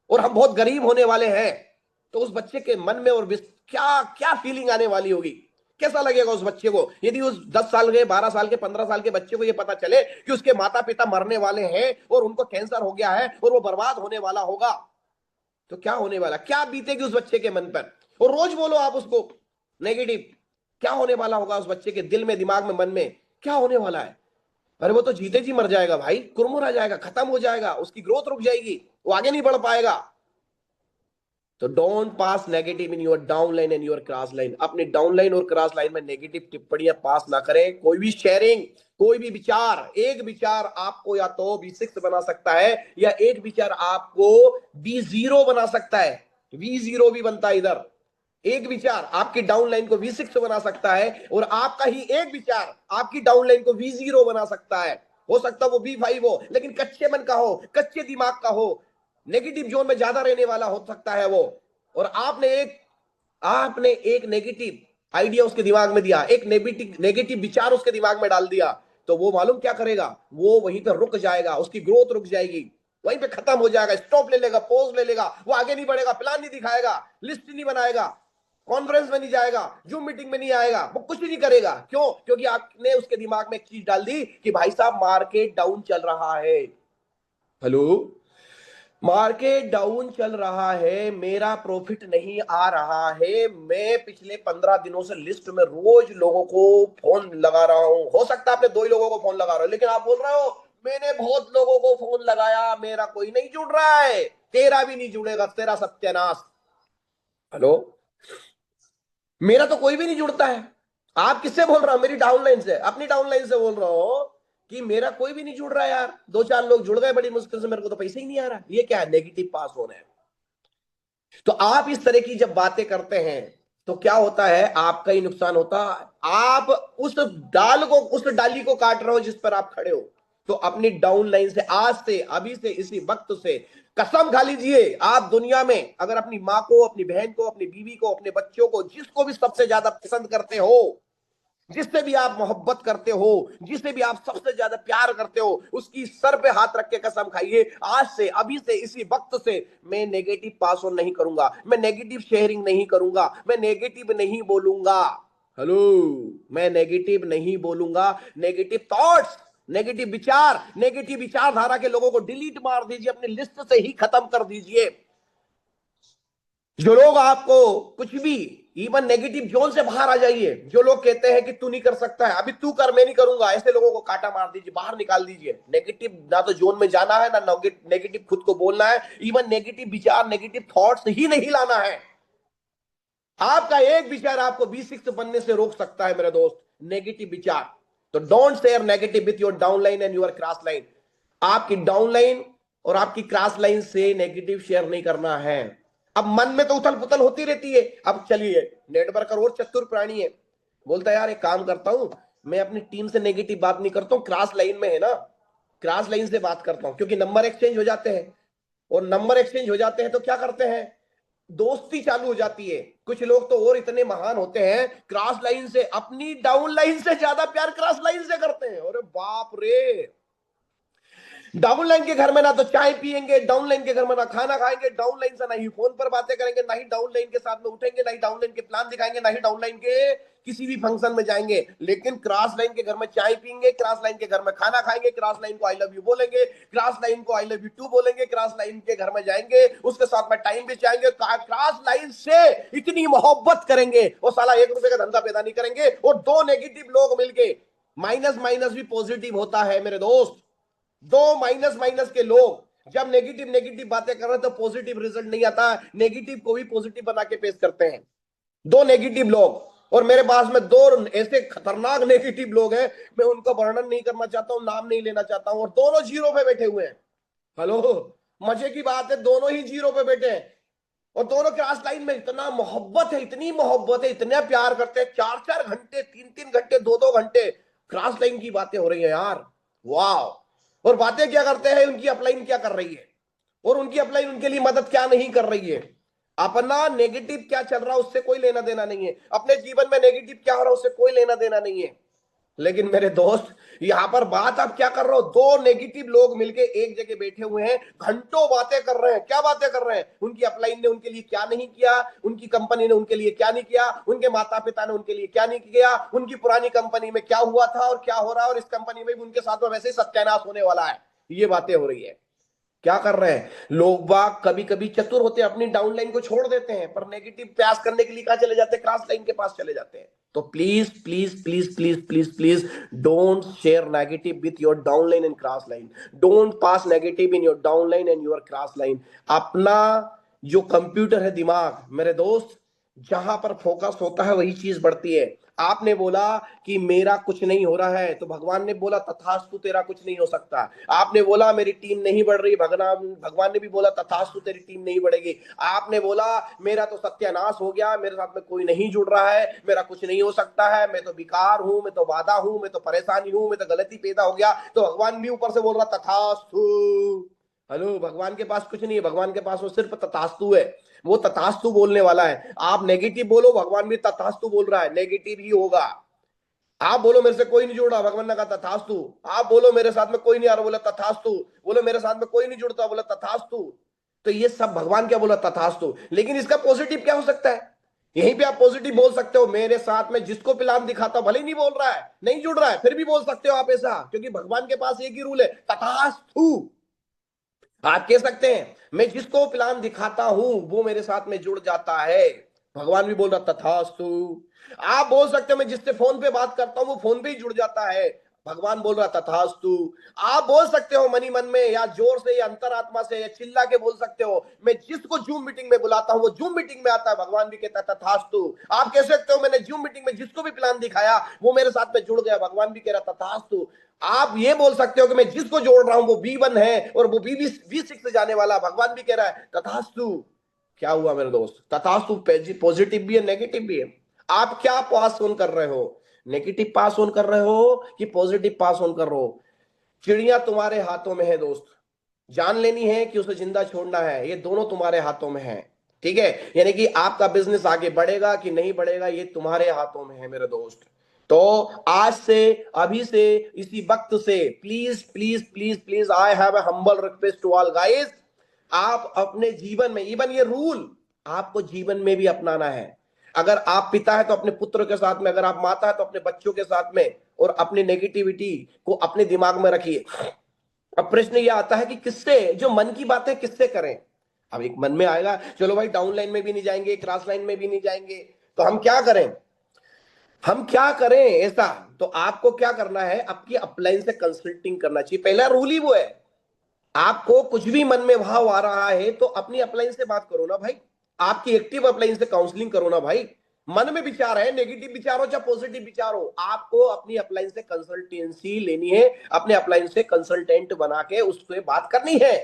S2: और हम बहुत गरीब होने वाले हैं, तो उस बच्चे के मन में और क्या क्या फीलिंग आने वाली होगी, कैसा लगेगा उस बच्चे को? यदि उस 10 साल के, 12 साल के, 15 साल के बच्चे को यह पता चले कि उसके माता पिता मरने वाले हैं और उनको कैंसर हो गया है और वो बर्बाद होने वाला होगा, तो क्या होने वाला, क्या बीतेगी उस बच्चे के मन पर? और रोज बोलो आप उसको नेगेटिव, क्या होने वाला होगा उस बच्चे के दिल में, दिमाग में, मन में क्या होने वाला है? अरे वो तो जीते जी मर जाएगा भाई, कुरमुरा जाएगा, खत्म हो जाएगा, उसकी ग्रोथ रुक जाएगी, वो आगे नहीं बढ़ पाएगा। तो don't pass negative in your down line and your cross line. अपनी डाउन लाइन और क्रॉस लाइन में नेगेटिव टिप्पणियां पास ना करें। कोई भी शेयरिंग, कोई भी विचार, एक विचार आपको या तो V6 बना सकता है या एक विचार आपको V0 बना सकता है। V0 भी बनता है इधर। एक विचार आपकी डाउन लाइन को V6 बना सकता है और आपका ही एक विचार आपकी डाउन लाइन को V0 बना सकता है। हो सकता है वो V5 हो, लेकिन कच्चे मन का हो, कच्चे दिमाग का हो, नेगेटिव जोन में ज्यादा रहने वाला हो सकता है वो। और आपने एक नेगेटिव आइडिया उसके दिमाग में दिया, एक नेगेटिव नेगेटिव विचार उसके दिमाग में डाल दिया, तो वो मालूम क्या करेगा? वो वहीं पर रुक जाएगा, उसकी ग्रोथ रुक जाएगी, वहीं पे खत्म हो जाएगा, स्टॉप ले लेगा, पॉज ले लेगा, वो आगे नहीं बढ़ेगा, प्लान नहीं दिखाएगा, लिस्ट नहीं बनाएगा, कॉन्फ्रेंस में नहीं जाएगा, जूम मीटिंग में नहीं आएगा, वो कुछ नहीं करेगा। क्यों? क्योंकि आपने उसके दिमाग में एक चीज डाल दी कि भाई साहब मार्केट डाउन चल रहा है। हेलो, मार्केट डाउन चल रहा है, मेरा प्रॉफिट नहीं आ रहा है, मैं पिछले 15 दिनों से लिस्ट में रोज लोगों को फोन लगा रहा हूं, हो सकता है आपने 2 ही लोगों को फोन लगा रहे हो, लेकिन आप बोल रहे हो मैंने बहुत लोगों को फोन लगाया, मेरा कोई नहीं जुड़ रहा है। तेरा भी नहीं जुड़ेगा, तेरा सत्यानाश। हेलो, मेरा तो कोई भी नहीं जुड़ता है। आप किससे बोल रहा हो? मेरी डाउनलाइन से, अपनी डाउनलाइन से बोल रहा हो कि मेरा कोई भी नहीं जुड़ रहा है यार। दो चार लोग जुड़ गए बड़ी मुश्किल से, मेरे को तो पैसे ही नहीं आ रहा। ये क्या है? नेगेटिव पास हो रहे हैं। तो आप इस तरह की जब बातें करते हैं तो क्या होता है? आपका ही नुकसान होता है। आप उस डाल को, उस डाली को काट रहे हो जिस पर आप खड़े हो। तो अपनी डाउन लाइन से, आज से, अभी से, इसी वक्त से कसम खा लीजिए, आप दुनिया में अगर अपनी माँ को, अपनी बहन को, अपनी बीवी को, अपने बच्चों को, जिसको भी सबसे ज्यादा पसंद करते हो, जिससे भी आप मोहब्बत करते हो, जिसे भी आप सबसे ज्यादा प्यार करते हो, उसकी सर पे हाथ रख के कसम खाइए, आज से, अभी से, इसी वक्त से, मैं नेगेटिव पास ऑन नहीं करूंगा, मैं नेगेटिव शेयरिंग नहीं करूंगा, मैं नेगेटिव नहीं बोलूंगा। हेलो, मैं नेगेटिव नहीं बोलूंगा। नेगेटिव थॉट्स, नेगेटिव विचार, नेगेटिव विचारधारा के लोगों को डिलीट मार दीजिए, अपनी लिस्ट से ही खत्म कर दीजिए। जो लोग आपको कुछ भी, इवन नेगेटिव जोन से बाहर आ जाइए। जो लोग कहते हैं कि तू नहीं कर सकता है, अभी तू कर, मैं नहीं करूंगा, ऐसे लोगों को काटा मार दीजिए, बाहर निकाल दीजिए। नेगेटिव ना तो जोन में जाना है, ना नेगेटिव खुद को बोलना है। इवन नेगेटिव विचार, नेगेटिव थॉट्स ही नहीं लाना है। आपका एक विचार आपको B6 बनने से रोक सकता है मेरे दोस्त, नेगेटिव विचार। तो don't share negative with your downline and your cross line. आपकी डाउनलाइन और आपकी क्रॉस लाइन से नेगेटिव शेयर नहीं करना है। अब मन में तो उथल पुथल होती रहती है। अब चलिए, नेटवर्कर और चतुर प्राणी है, बोलता है यार एक काम करता हूं, मैं अपनी टीम से नेगेटिव बात नहीं करता हूं, क्रॉस लाइन में है ना, क्रॉस लाइन से बात करता हूं, क्योंकि नंबर एक्सचेंज हो जाते हैं। और नंबर एक्सचेंज हो जाते हैं तो क्या करते हैं? दोस्ती चालू हो जाती है। कुछ लोग तो और इतने महान होते हैं, क्रॉस लाइन से, अपनी डाउन लाइन से ज्यादा प्यार क्रॉस लाइन से करते हैं। अरे बाप रे! डाउन लाइन के घर में ना तो चाय पियेंगे, डाउन लाइन के घर में ना खाना खाएंगे, डाउन लाइन से ना ही फोन पर बातें करेंगे, ना ही डाउन लाइन के साथ में उठेंगे, ना ही डाउन लाइन के प्लान दिखाएंगे, ना ही डाउन लाइन के किसी भी फंक्शन में जाएंगे। लेकिन क्रॉस लाइन के घर में चाय पियेंगे, क्रॉस लाइन के घर में खाना खाएंगे, क्रॉस लाइन को आई लव यू बोलेंगे, क्रॉस लाइन को आई लव यू टू बोलेंगे, क्रॉस लाइन के घर में जाएंगे, उसके साथ में टाइम भी चाहेंगे, क्रॉस लाइन से इतनी मोहब्बत करेंगे, वो साला 1 रुपए का धंधा पैदा नहीं करेंगे। और दो नेगेटिव लोग मिलके, माइनस माइनस भी पॉजिटिव होता है मेरे दोस्त। दो माइनस माइनस के लोग जब नेगेटिव नेगेटिव बातें कर रहे हैं तो पॉजिटिव रिजल्ट नहीं आता। नेगेटिव को भी पॉजिटिव बना के पेश करते हैं दो नेगेटिव लोग। और मेरे पास में दो ऐसे खतरनाक नेगेटिव लोग हैं, मैं उनका वर्णन नहीं करना चाहता हूं, नाम नहीं लेना चाहता हूं, और दोनों जीरो पे बैठे हुए हैं। हेलो, मजे की बात है, दोनों ही जीरो पे बैठे हैं और दोनों क्रॉस लाइन में। इतना मोहब्बत है, इतनी मोहब्बत है, इतना प्यार करते हैं, 4-4 घंटे, 3-3 घंटे, 2-2 घंटे क्रॉस लाइन की बातें हो रही है यार। वाह! और बातें क्या करते हैं, उनकी अपलाइन क्या कर रही है, और उनकी अपलाइन उनके लिए मदद क्या नहीं कर रही है। अपना नेगेटिव क्या चल रहा है उससे कोई लेना देना नहीं है, अपने जीवन में नेगेटिव क्या हो रहा है उससे कोई लेना देना नहीं है। लेकिन मेरे दोस्त, यहां पर बात आप क्या कर रहे हो? दो नेगेटिव लोग मिलके एक जगह बैठे हुए हैं, घंटों बातें कर रहे हैं। क्या बातें कर रहे हैं? उनकी अपलाइन ने उनके लिए क्या नहीं किया, उनकी कंपनी ने उनके लिए क्या नहीं किया, उनके माता पिता ने उनके लिए क्या नहीं किया, उनकी पुरानी कंपनी में क्या हुआ था और क्या हो रहा है, और इस कंपनी में भी उनके साथ में वैसे ही सत्यानाश होने वाला है। ये बातें हो रही है। क्या कर रहे हैं लोग बाग? कभी कभी चतुर होते हैं, अपनी डाउन लाइन को छोड़ देते हैं, पर नेगेटिव प्रयास करने के लिए कहां चले जाते हैं? क्रॉस लाइन के पास चले जाते हैं। तो please please please please please please don't share negative with your down line and cross line. Don't pass negative in your down line and your cross line. अपना जो कंप्यूटर है दिमाग, मेरे दोस्त, जहां पर फोकस होता है वही चीज बढ़ती है। आपने बोला कि मेरा कुछ नहीं हो रहा है, तो भगवान ने बोला तथास्तु तेरा कुछ नहीं हो सकता। आपने बोला मेरी टीम नहीं बढ़ रही, भगवान ने भी बोला तथास्तु तेरी टीम नहीं बढ़ेगी। आपने बोला मेरा तो सत्यानाश हो गया, मेरे साथ में कोई नहीं जुड़ रहा है, मेरा कुछ नहीं हो सकता है, मैं तो बेकार हूं, मैं तो बाधा हूं, मैं तो परेशानी हूं, मैं तो गलती पैदा हो गया, तो भगवान भी ऊपर से बोल रहा तथास्तु। हेलो, भगवान के पास कुछ नहीं है, भगवान के पास वो सिर्फ तथास्तु है। वो तथास्तु बोलने वाला है। आप नेगेटिव बोलो, भगवान भी तथास्तु बोल रहा है, नेगेटिव ही होगा। आप बोलो मेरे से कोई नहीं जुड़ रहा, भगवान ने कहा तथास्तु। आप बोलो मेरे साथ में कोई नहीं आ रहा, बोला तथास्तु। बोलो मेरे साथ में कोई नहीं जुड़ता, बोला तथास्तु। तो ये सब भगवान क्या बोला? तथास्तु। लेकिन इसका पॉजिटिव क्या हो सकता है? यहीं पे आप पॉजिटिव बोल सकते हो, मेरे साथ में जिसको प्लान दिखाता, भले ही नहीं बोल रहा है, नहीं जुड़ रहा है, फिर भी बोल सकते हो आप ऐसा, क्योंकि भगवान के पास एक ही रूल है, तथास्तु। आप कह सकते हैं मैं जिसको प्लान दिखाता हूं वो मेरे साथ में जुड़ जाता है। भगवान भी बोल रहा तथास्तु। आप बोल सकते हो मैं जिससे फोन पे बात करता हूं वो फोन पे ही जुड़ जाता है। भगवान बोल रहा तथास्तु। आप बोल सकते हो मनी मन में, या जोर से, या अंतरात्मा से, या चिल्ला के बोल सकते हो। मैं जिसको जूम मीटिंग में बुलाता हूं वो जूम मीटिंग में आता है, भगवान भी कहता है तथास्तु। आप कह सकते हो मैंने जूम मीटिंग में जिसको भी प्लान दिखाया वो मेरे साथ में जुड़ गया, भगवान भी कह रहा तथास्तु। आप ये बोल सकते हो कि मैं जिसको जोड़ रहा हूं वो B1 है और वो B6 से जाने वाला, भगवान भी कह रहा है तथास्तु। क्या हुआ मेरे दोस्त? तथास्तु पॉजिटिव भी है, नेगेटिव भी है। आप क्या पास ऑन कर रहे हो? नेगेटिव पास ऑन कर रहे हो कि पॉजिटिव पास ऑन कर रहे हो? चिड़िया तुम्हारे हाथों में है दोस्त। जान लेनी है कि उसे जिंदा छोड़ना है, ये दोनों तुम्हारे हाथों में है। ठीक है, यानी कि आपका बिजनेस आगे बढ़ेगा कि नहीं बढ़ेगा ये तुम्हारे हाथों में है मेरे दोस्त। तो आज से, अभी से, इसी वक्त से please please please please, I have a humble request to all guys, आप अपने जीवन में, इवन ये रूल आपको जीवन में भी अपनाना है। अगर आप पिता है तो अपने पुत्र के साथ में, अगर आप माता है तो अपने बच्चों के साथ में, और अपनी नेगेटिविटी को अपने दिमाग में रखिए। अब प्रश्न ये आता है कि किससे, जो मन की बातें किससे करें? अब एक मन में आएगा चलो भाई डाउन लाइन में भी नहीं जाएंगे, क्रॉस लाइन में भी नहीं जाएंगे, तो हम क्या करें? हम क्या करें ऐसा? तो आपको क्या करना है, आपकी अपलाइन से कंसल्टिंग करना चाहिए। पहला रूल ही वो है। आपको कुछ भी मन में भाव आ रहा है तो अपनी अपलाइन से बात करो ना भाई, आपकी एक्टिव अपलाइन से काउंसलिंग करो ना भाई। मन में विचार है, नेगेटिव विचार हो चाहे पॉजिटिव विचार हो, आपको अपनी अपलाइन से कंसल्टेंसी लेनी है, अपने अपलाइन से कंसल्टेंट बना के उससे बात करनी है।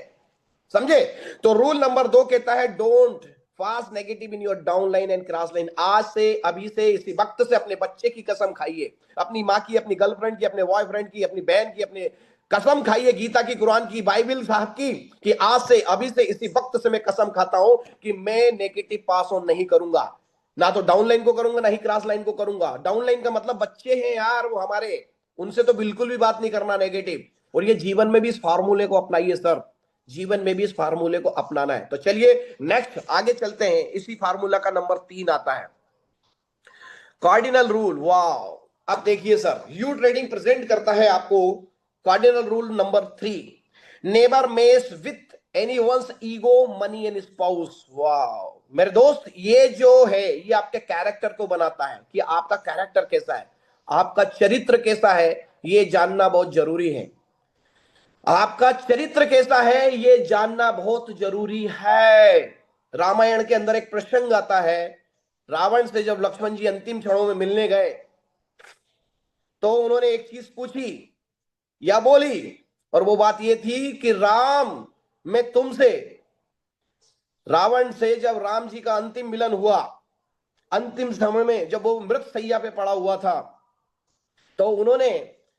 S2: समझे? तो रूल नंबर 2 कहता है don't fast negative in your down line and cross line. आज से, अभी से, इसी वक्त से अपने बच्चे की कसम खाइए, अपनी माँ की, अपनी गर्लफ्रेंड की, अपने बॉयफ्रेंड की, अपनी बहन की, अपने कसम खाइए, गीता की, कुरान की, बाइबल साहब की, कि आज से, अभी से, इसी वक्त से मैं कसम खाता हूं कि मैं नेगेटिव पास ऑन नहीं करूंगा। ना तो डाउन लाइन को करूंगा ना ही क्रॉस लाइन को करूंगा। डाउन लाइन का मतलब बच्चे हैं यार वो हमारे, उनसे तो बिल्कुल भी बात नहीं करना नेगेटिव। और ये जीवन में भी इस फार्मूले को अपनाइए सर, जीवन में भी इस फार्मूले को अपनाना है। तो चलिए नेक्स्ट आगे चलते हैं। इसी फार्मूला का नंबर 3 आता है कार्डिनल रूल। वाओ! अब देखिए सर, यू ट्रेडिंग प्रेजेंट करता है आपको cardinal rule number 3, never mess with anyone's ego money and spouse. Wow मेरे दोस्त, ये जो है ये आपके कैरेक्टर को बनाता है कि आपका कैरेक्टर कैसा है, आपका चरित्र कैसा है, ये जानना बहुत जरूरी है। आपका चरित्र कैसा है ये जानना बहुत जरूरी है। रामायण के अंदर एक प्रसंग आता है, रावण से जब लक्ष्मण जी अंतिम क्षणों में मिलने गए तो उन्होंने एक चीज पूछी या बोली, और वो बात ये थी कि राम, मैं तुमसे, रावण से जब राम जी का अंतिम मिलन हुआ, अंतिम समय में जब वो मृत शैया पे पड़ा हुआ था, तो उन्होंने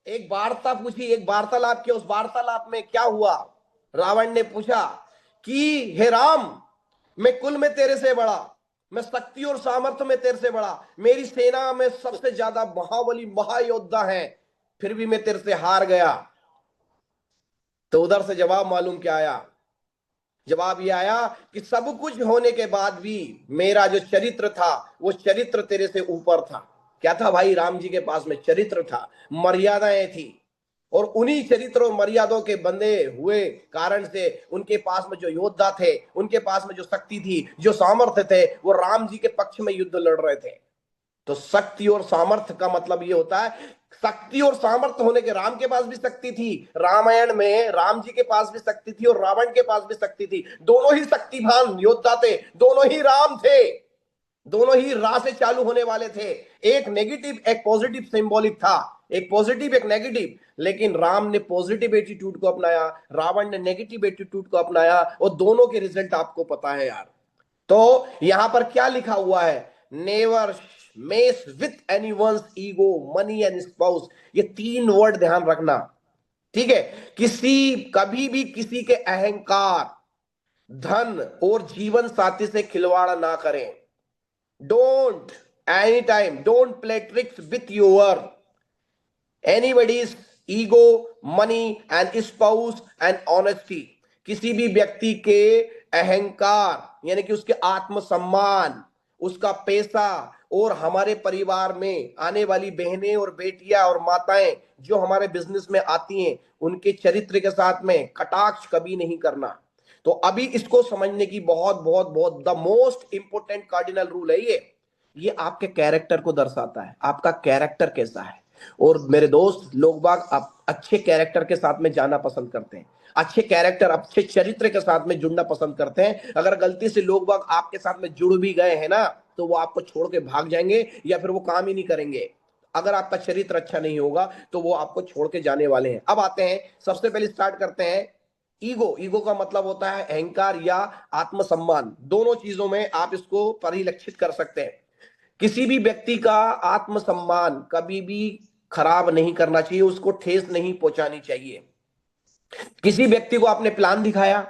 S2: एक वार्ता पूछी, एक वार्तालाप किया। उस वार्तालाप में क्या हुआ? रावण ने पूछा कि हे राम, मैं कुल में तेरे से बड़ा, मैं शक्ति और सामर्थ्य में तेरे से बड़ा, मेरी सेना में सबसे ज्यादा महाबली महायोद्धा है, फिर भी मैं तेरे से हार गया। तो उधर से जवाब मालूम क्या आया? जवाब ये आया कि सब कुछ होने के बाद भी मेरा जो चरित्र था वो चरित्र तेरे से ऊपर था। क्या था भाई? राम जी के पास में चरित्र था, मर्यादाएं थी, और उन्हीं चरित्र और मर्यादों के बंधे हुए कारण से उनके पास में जो योद्धा थे, उनके पास में जो शक्ति थी, जो सामर्थ्य थे, वो राम जी के पक्ष में युद्ध लड़ रहे थे। तो शक्ति और सामर्थ्य का मतलब ये होता है, शक्ति और सामर्थ्य होने के, राम के पास भी शक्ति थी, रामायण में राम जी के पास भी शक्ति थी और रावण के पास भी शक्ति थी। दोनों ही शक्तिमान योद्धा थे, दोनों ही राम थे, दोनों ही रा से चालू होने वाले थे। एक नेगेटिव एक पॉजिटिव सिंबॉलिक था, एक पॉजिटिव एक नेगेटिव, लेकिन राम ने पॉजिटिव एटीट्यूड को अपनाया, रावण ने नेगेटिव एटीट्यूड को अपनाया, और दोनों के रिजल्ट आपको पता है यार। तो यहां पर क्या लिखा हुआ है? Never mess with anyone's ego money and spouse. ये 3 वर्ड ध्यान रखना, ठीक है? कभी भी किसी के अहंकार, धन और जीवन साथी से खिलवाड़ ना करें। Don't any time, don't play tricks with your anybody's ego money and spouse and honesty. किसी भी व्यक्ति के अहंकार यानी कि उसके आत्मसम्मान, उसका पैसा, और हमारे परिवार में आने वाली बहनें और बेटियां और माताएं जो हमारे बिजनेस में आती हैं, उनके चरित्र के साथ में कटाक्ष कभी नहीं करना। तो अभी इसको समझने की बहुत बहुत बहुत the most important cardinal rule है ये आपके कैरेक्टर को दर्शाता है, आपका कैरेक्टर कैसा है। और मेरे दोस्त, लोग बाग आप अच्छे कैरेक्टर के साथ में जाना पसंद करते हैं, अच्छे कैरेक्टर, अच्छे चरित्र के साथ में जुड़ना पसंद करते हैं। अगर गलती से लोग बाग आपके साथ में जुड़ भी गए हैं ना, तो वो आपको छोड़ के भाग जाएंगे या फिर वो काम ही नहीं करेंगे। अगर आपका चरित्र अच्छा नहीं होगा तो वो आपको छोड़ के जाने वाले हैं। अब आते हैं, सबसे पहले स्टार्ट करते हैं ईगो। ईगो का मतलब होता है अहंकार या आत्मसम्मान, दोनों चीजों में आप इसको परिलक्षित कर सकते हैं। किसी भी व्यक्ति का आत्मसम्मान कभी भी खराब नहीं करना चाहिए, उसको ठेस नहीं पहुंचानी चाहिए। किसी व्यक्ति को आपने प्लान दिखाया,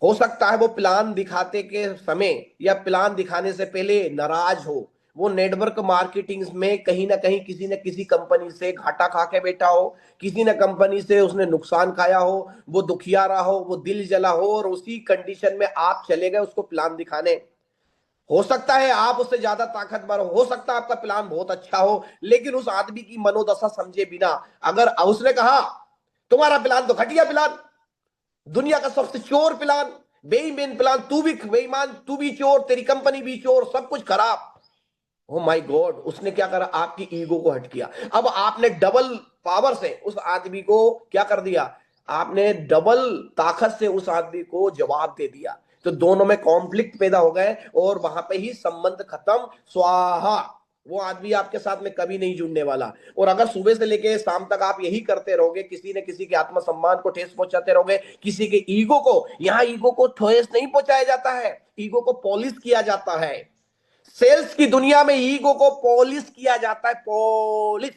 S2: हो सकता है वो प्लान दिखाते के समय या प्लान दिखाने से पहले नाराज हो, वो नेटवर्क मार्केटिंग में कहीं ना कहीं किसी न किसी कंपनी से घाटा खा के बैठा हो, किसी न कंपनी से उसने नुकसान खाया हो, वो दुखिया रहा हो, वो दिल जला हो, और उसी कंडीशन में आप चले गए उसको प्लान दिखाने। हो सकता है आप उससे ज्यादा ताकतवर हो सकता है आपका प्लान बहुत अच्छा हो, लेकिन उस आदमी की मनोदशा समझे बिना अगर उसने कहा तुम्हारा प्लान तो घटिया प्लान, दुनिया का सबसे चोर प्लान, बेईमान प्लान, तू भी बेईमान, तू भी चोर, तेरी कंपनी भी चोर, सब कुछ खराब। ओ माय गॉड, उसने क्या करा, आपकी ईगो को हट किया। अब आपने डबल पावर से उस आदमी को क्या कर दिया, आपने डबल ताकत से उस आदमी को जवाब दे दिया। तो दोनों में कॉन्फ्लिक्ट पैदा हो गए और वहां पे ही संबंध खत्म, स्वाहा। वो आदमी आपके साथ में कभी नहीं जुड़ने वाला। और अगर सुबह से लेके शाम तक आप यही करते रहोगे, किसी न किसी के आत्मसम्मान को ठेस पहुंचाते रहोगे, किसी के ईगो को, यहां ईगो को ठेस नहीं पहुंचाया जाता है, ईगो को पॉलिश किया जाता है। सेल्स की दुनिया में ईगो को पॉलिश किया जाता है, पॉलिश।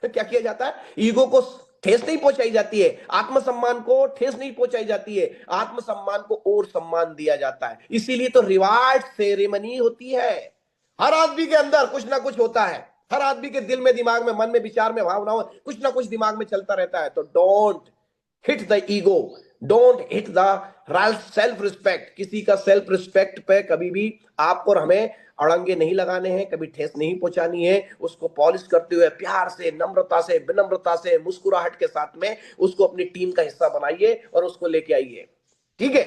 S2: क्या किया जाता है, ईगो को ठेस नहीं पहुंचाई जाती है, आत्मसम्मान को ठेस नहीं पहुंचाई जाती है, आत्मसम्मान को और सम्मान दिया जाता है। इसीलिए तो रिवार्ड सेरेमनी होती है। हर आदमी के अंदर कुछ ना कुछ होता है, हर आदमी के दिल में, दिमाग में, मन में, विचार में, भावनाओं में कुछ ना कुछ दिमाग में चलता रहता है। तो don't hit the ego, don't hit the self respect. किसी का सेल्फ रिस्पेक्ट पे कभी भी आपको और हमें अड़ंगे नहीं लगाने हैं, कभी ठेस नहीं पहुंचानी है। उसको पॉलिश करते हुए प्यार से, नम्रता से, विनम्रता से, मुस्कुराहट के साथ में उसको अपनी टीम का हिस्सा बनाइए और उसको लेके आइए। ठीक है,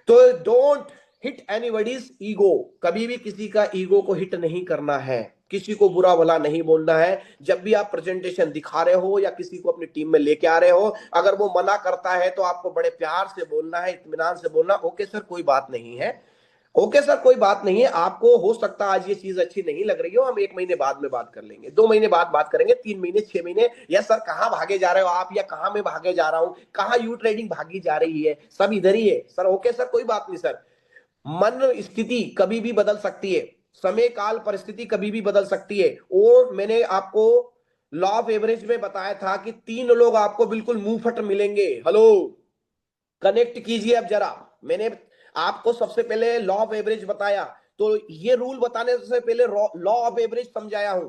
S2: तो डोंट हिट एनीबॉडीज ईगो, कभी भी किसी का ईगो को हिट नहीं करना है, किसी को बुरा भला नहीं बोलना है। जब भी आप प्रेजेंटेशन दिखा रहे हो या किसी को अपनी टीम में लेके आ रहे हो, अगर वो मना करता है तो आपको बड़े प्यार से बोलना है, इत्मीनान से बोलना, ओके सर कोई बात नहीं है, ओके सर कोई बात नहीं है, आपको हो सकता है आज ये चीज अच्छी नहीं लग रही हो, हम 1 महीने बाद में बात कर लेंगे, 2 महीने बाद बात करेंगे, 3 महीने, 6 महीने। या सर कहाँ भागे जा रहे हो आप, या कहाँ मैं भागे जा रहा हूं, कहाँ यू ट्रेडिंग भागी जा रही है, सब इधर ही है सर, ओके सर कोई बात नहीं सर। मन स्थिति कभी भी बदल सकती है, समय काल परिस्थिति कभी भी बदल सकती है। और मैंने आपको लॉ ऑफ एवरेज में बताया था कि 3 लोग आपको बिल्कुल मुंहफट मिलेंगे। हेलो, कनेक्ट कीजिए अब जरा। मैंने आपको सबसे पहले लॉ ऑफ एवरेज बताया, तो ये रूल बताने से पहले लॉ ऑफ एवरेज समझाया हूं।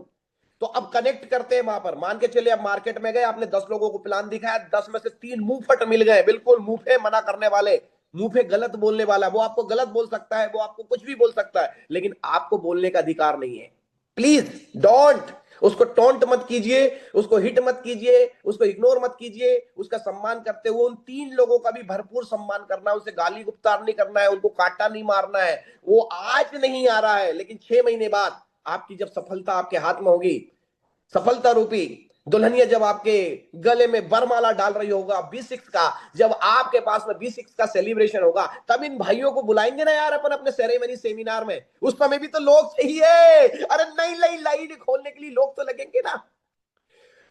S2: तो अब कनेक्ट करते हैं वहां पर। मान के चलिए, अब मार्केट में गए, आपने 10 लोगों को प्लान दिखाया, 10 में से 3 मुंह फट मिल गए, बिल्कुल मुंह पे मना करने वाले, मुंह पे गलत बोलने वाला। वो आपको गलत बोल सकता है, वो आपको कुछ भी बोल सकता है, लेकिन आपको बोलने का अधिकार नहीं है। प्लीज डोंट, उसको टोंट मत कीजिए, उसको हिट मत कीजिए, उसको इग्नोर मत कीजिए। उसका सम्मान करते हुए उन 3 लोगों का भी भरपूर सम्मान करना है, उसे गाली गुप्तार नहीं करना है, उनको कांटा नहीं मारना है। वो आज नहीं आ रहा है, लेकिन 6 महीने बाद आपकी जब सफलता आपके हाथ में होगी, सफलता रूपी दुल्हनिया जब आपके गले में बरमाला डाल रही होगा B6 का, जब आपके पास में B6 का सेलिब्रेशन होगा, तब इन भाइयों को बुलाएंगे ना यार अपन अपने सेरेमनी सेमिनार में। उस समय भी तो लोग चाहिए, अरे नई नई लाइन खोलने के लिए लोग तो लगेंगे ना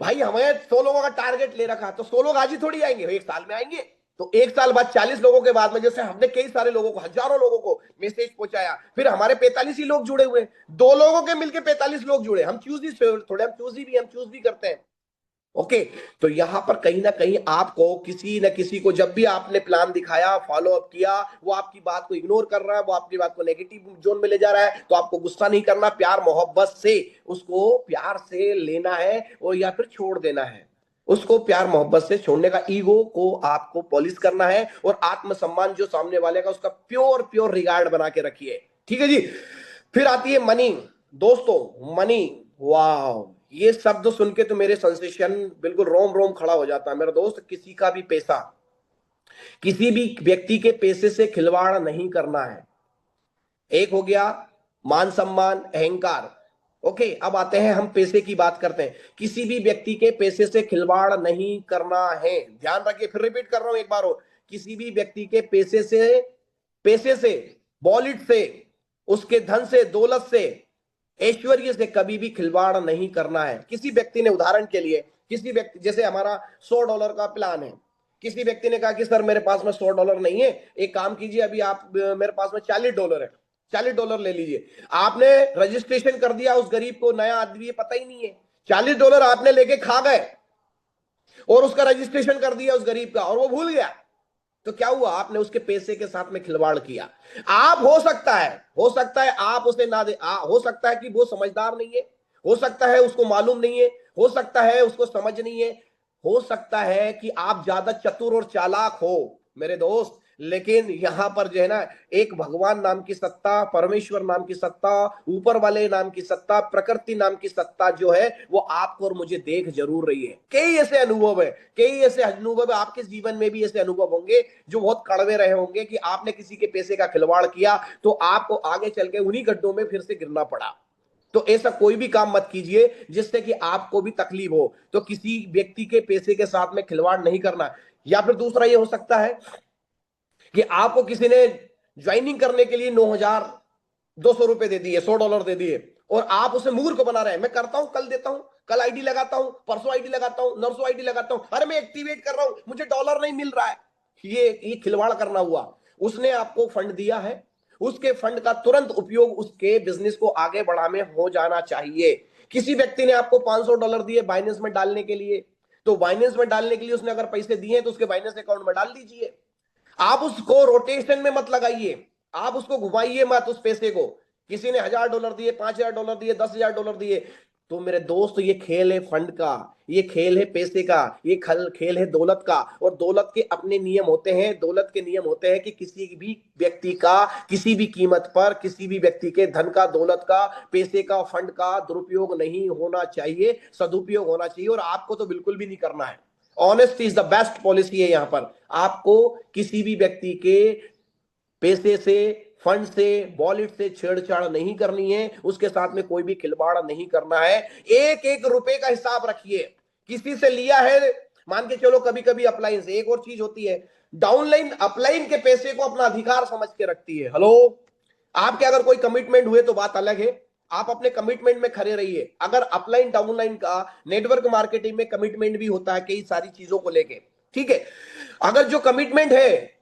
S2: भाई। हमें 100 लोगों का टारगेट ले रखा, तो 100 लोग आज ही थोड़ी आएंगे, 1 साल में आएंगे। तो 1 साल बाद 40 लोगों के बाद में, जैसे हमने कई सारे लोगों को, हजारों लोगों को मैसेज पहुंचाया, फिर हमारे 45 ही लोग जुड़े हुए, 2 लोगों के मिलकर 45 लोग जुड़े। हम चूज ही, थोड़े हम चूज भी करते हैं। ओके, तो यहां पर कहीं ना कहीं आपको किसी न किसी को, जब भी आपने प्लान दिखाया, फॉलो अप किया, वो आपकी बात को इग्नोर कर रहा है, वो आपकी बात को नेगेटिव जोन में ले जा रहा है, तो आपको गुस्सा नहीं करना, प्यार मोहब्बत से उसको प्यार से लेना है, और या फिर छोड़ देना है। उसको प्यार मोहब्बत से छोड़ने का, ईगो को आपको पॉलिश करना है, और आत्मसम्मान जो सामने वाले का, उसका प्योर प्योर रिगार्ड बना के रखिए। ठीक है जी। फिर आती है मनी। दोस्तों मनी, वाह, ये शब्द सुन के तो मेरे सेंसेशन बिल्कुल रोम रोम खड़ा हो जाता है। मेरा दोस्त, किसी का भी पैसा, किसी भी व्यक्ति के पैसे से खिलवाड़ नहीं करना है। एक हो गया मान सम्मान, अहंकार, ओके, अब आते हैं हम पैसे की बात करते हैं। किसी भी व्यक्ति के पैसे से खिलवाड़ नहीं करना है, ध्यान रखिए, फिर रिपीट कर रहा हूं एक बार और। किसी भी व्यक्ति के पैसे से, वॉलेट से, उसके धन से, दौलत से, ऐश्वर्य से कभी भी खिलवाड़ नहीं करना है। किसी व्यक्ति ने, उदाहरण के लिए, किसी व्यक्ति, जैसे हमारा $100 का प्लान है, किसी व्यक्ति ने कहा कि सर मेरे पास में $100 नहीं है, एक काम कीजिए, अभी आप मेरे पास में $40 है, $40 ले लीजिए। आपने रजिस्ट्रेशन कर दिया, उस गरीब को, नया आदमी है, पता ही नहीं है, $40 आपने लेके खा गए और उसका रजिस्ट्रेशन कर दिया उस गरीब का, और वो भूल गया। तो क्या हुआ, आपने उसके पैसे के साथ में खिलवाड़ किया। आप, हो सकता है आप उसे ना दे, हो सकता है कि वो समझदार नहीं है, हो सकता है उसको मालूम नहीं है, हो सकता है उसको समझ नहीं है, हो सकता है कि आप ज्यादा चतुर और चालाक हो मेरे दोस्त। लेकिन यहां पर जो है ना, एक भगवान नाम की सत्ता, परमेश्वर नाम की सत्ता, ऊपर वाले नाम की सत्ता, प्रकृति नाम की सत्ता जो है, वो आपको और मुझे देख जरूर रही है। कई ऐसे अनुभव है, कई ऐसे अनुभव है, आपके जीवन में भी ऐसे अनुभव होंगे जो बहुत कड़वे रहे होंगे कि आपने किसी के पैसे का खिलवाड़ किया तो आपको आगे चल के उन्हीं गड्ढों में फिर से गिरना पड़ा। तो ऐसा कोई भी काम मत कीजिए जिससे कि आपको भी तकलीफ हो। तो किसी व्यक्ति के पैसे के साथ में खिलवाड़ नहीं करना। या फिर दूसरा ये हो सकता है कि आपको किसी ने ज्वाइनिंग करने के लिए $9,200 दे दिए, $100 दे दिए, और आप उसे मूर्ख बना रहे हैं, मैं करता हूं, कल देता हूं, कल आईडी लगाता हूं, परसों आईडी लगाता हूं, नरसों आईडी लगाता हूं, अरे मैं एक्टिवेट कर रहा हूं, मुझे डॉलर नहीं मिल रहा है। ये खिलवाड़ करना हुआ। उसने आपको फंड दिया है, उसके फंड का तुरंत उपयोग उसके बिजनेस को आगे बढ़ाने में हो जाना चाहिए। किसी व्यक्ति ने आपको $500 दिए बाइनेंस में डालने के लिए, तो बाइनेंस में डालने के लिए उसने अगर पैसे दिए तो उसके बाइनेंस अकाउंट में डाल दीजिए। आप उसको रोटेशन में मत लगाइए, आप उसको घुमाइए मत उस पैसे को। किसी ने $1,000 दिए, $5,000 दिए, $10,000 दिए, तो मेरे दोस्त ये खेल है फंड का, ये खेल है पैसे का, ये खेल है दौलत का। और दौलत के अपने नियम होते हैं, दौलत के नियम होते हैं कि किसी भी व्यक्ति का किसी भी कीमत पर, किसी भी व्यक्ति के धन का, दौलत का, पैसे का, फंड का दुरुपयोग नहीं होना चाहिए, सदुपयोग होना चाहिए। और आपको तो बिल्कुल भी नहीं करना है। Honesty is the best policy है। यहां पर आपको किसी भी व्यक्ति के पैसे से, फंड से, वॉलेट से छेड़छाड़ नहीं करनी है, उसके साथ में कोई भी खिलवाड़ नहीं करना है। एक एक रुपए का हिसाब रखिए। किसी से लिया है, मान के चलो कभी कभी अपलाइन से, एक और चीज होती है, डाउनलाइन अपलाइन के पैसे को अपना अधिकार समझ के रखती है। हेलो, आपके अगर कोई कमिटमेंट हुए तो बात अलग है, आप अपने कमिटमेंट में खड़े रहिए। अगर अपलाइन डाउनलाइन का, नेटवर्क मार्केटिंग में कमिटमेंट भी होता है कई सारी चीजों को लेके, ठीक है। अगर जो कमिटमेंट है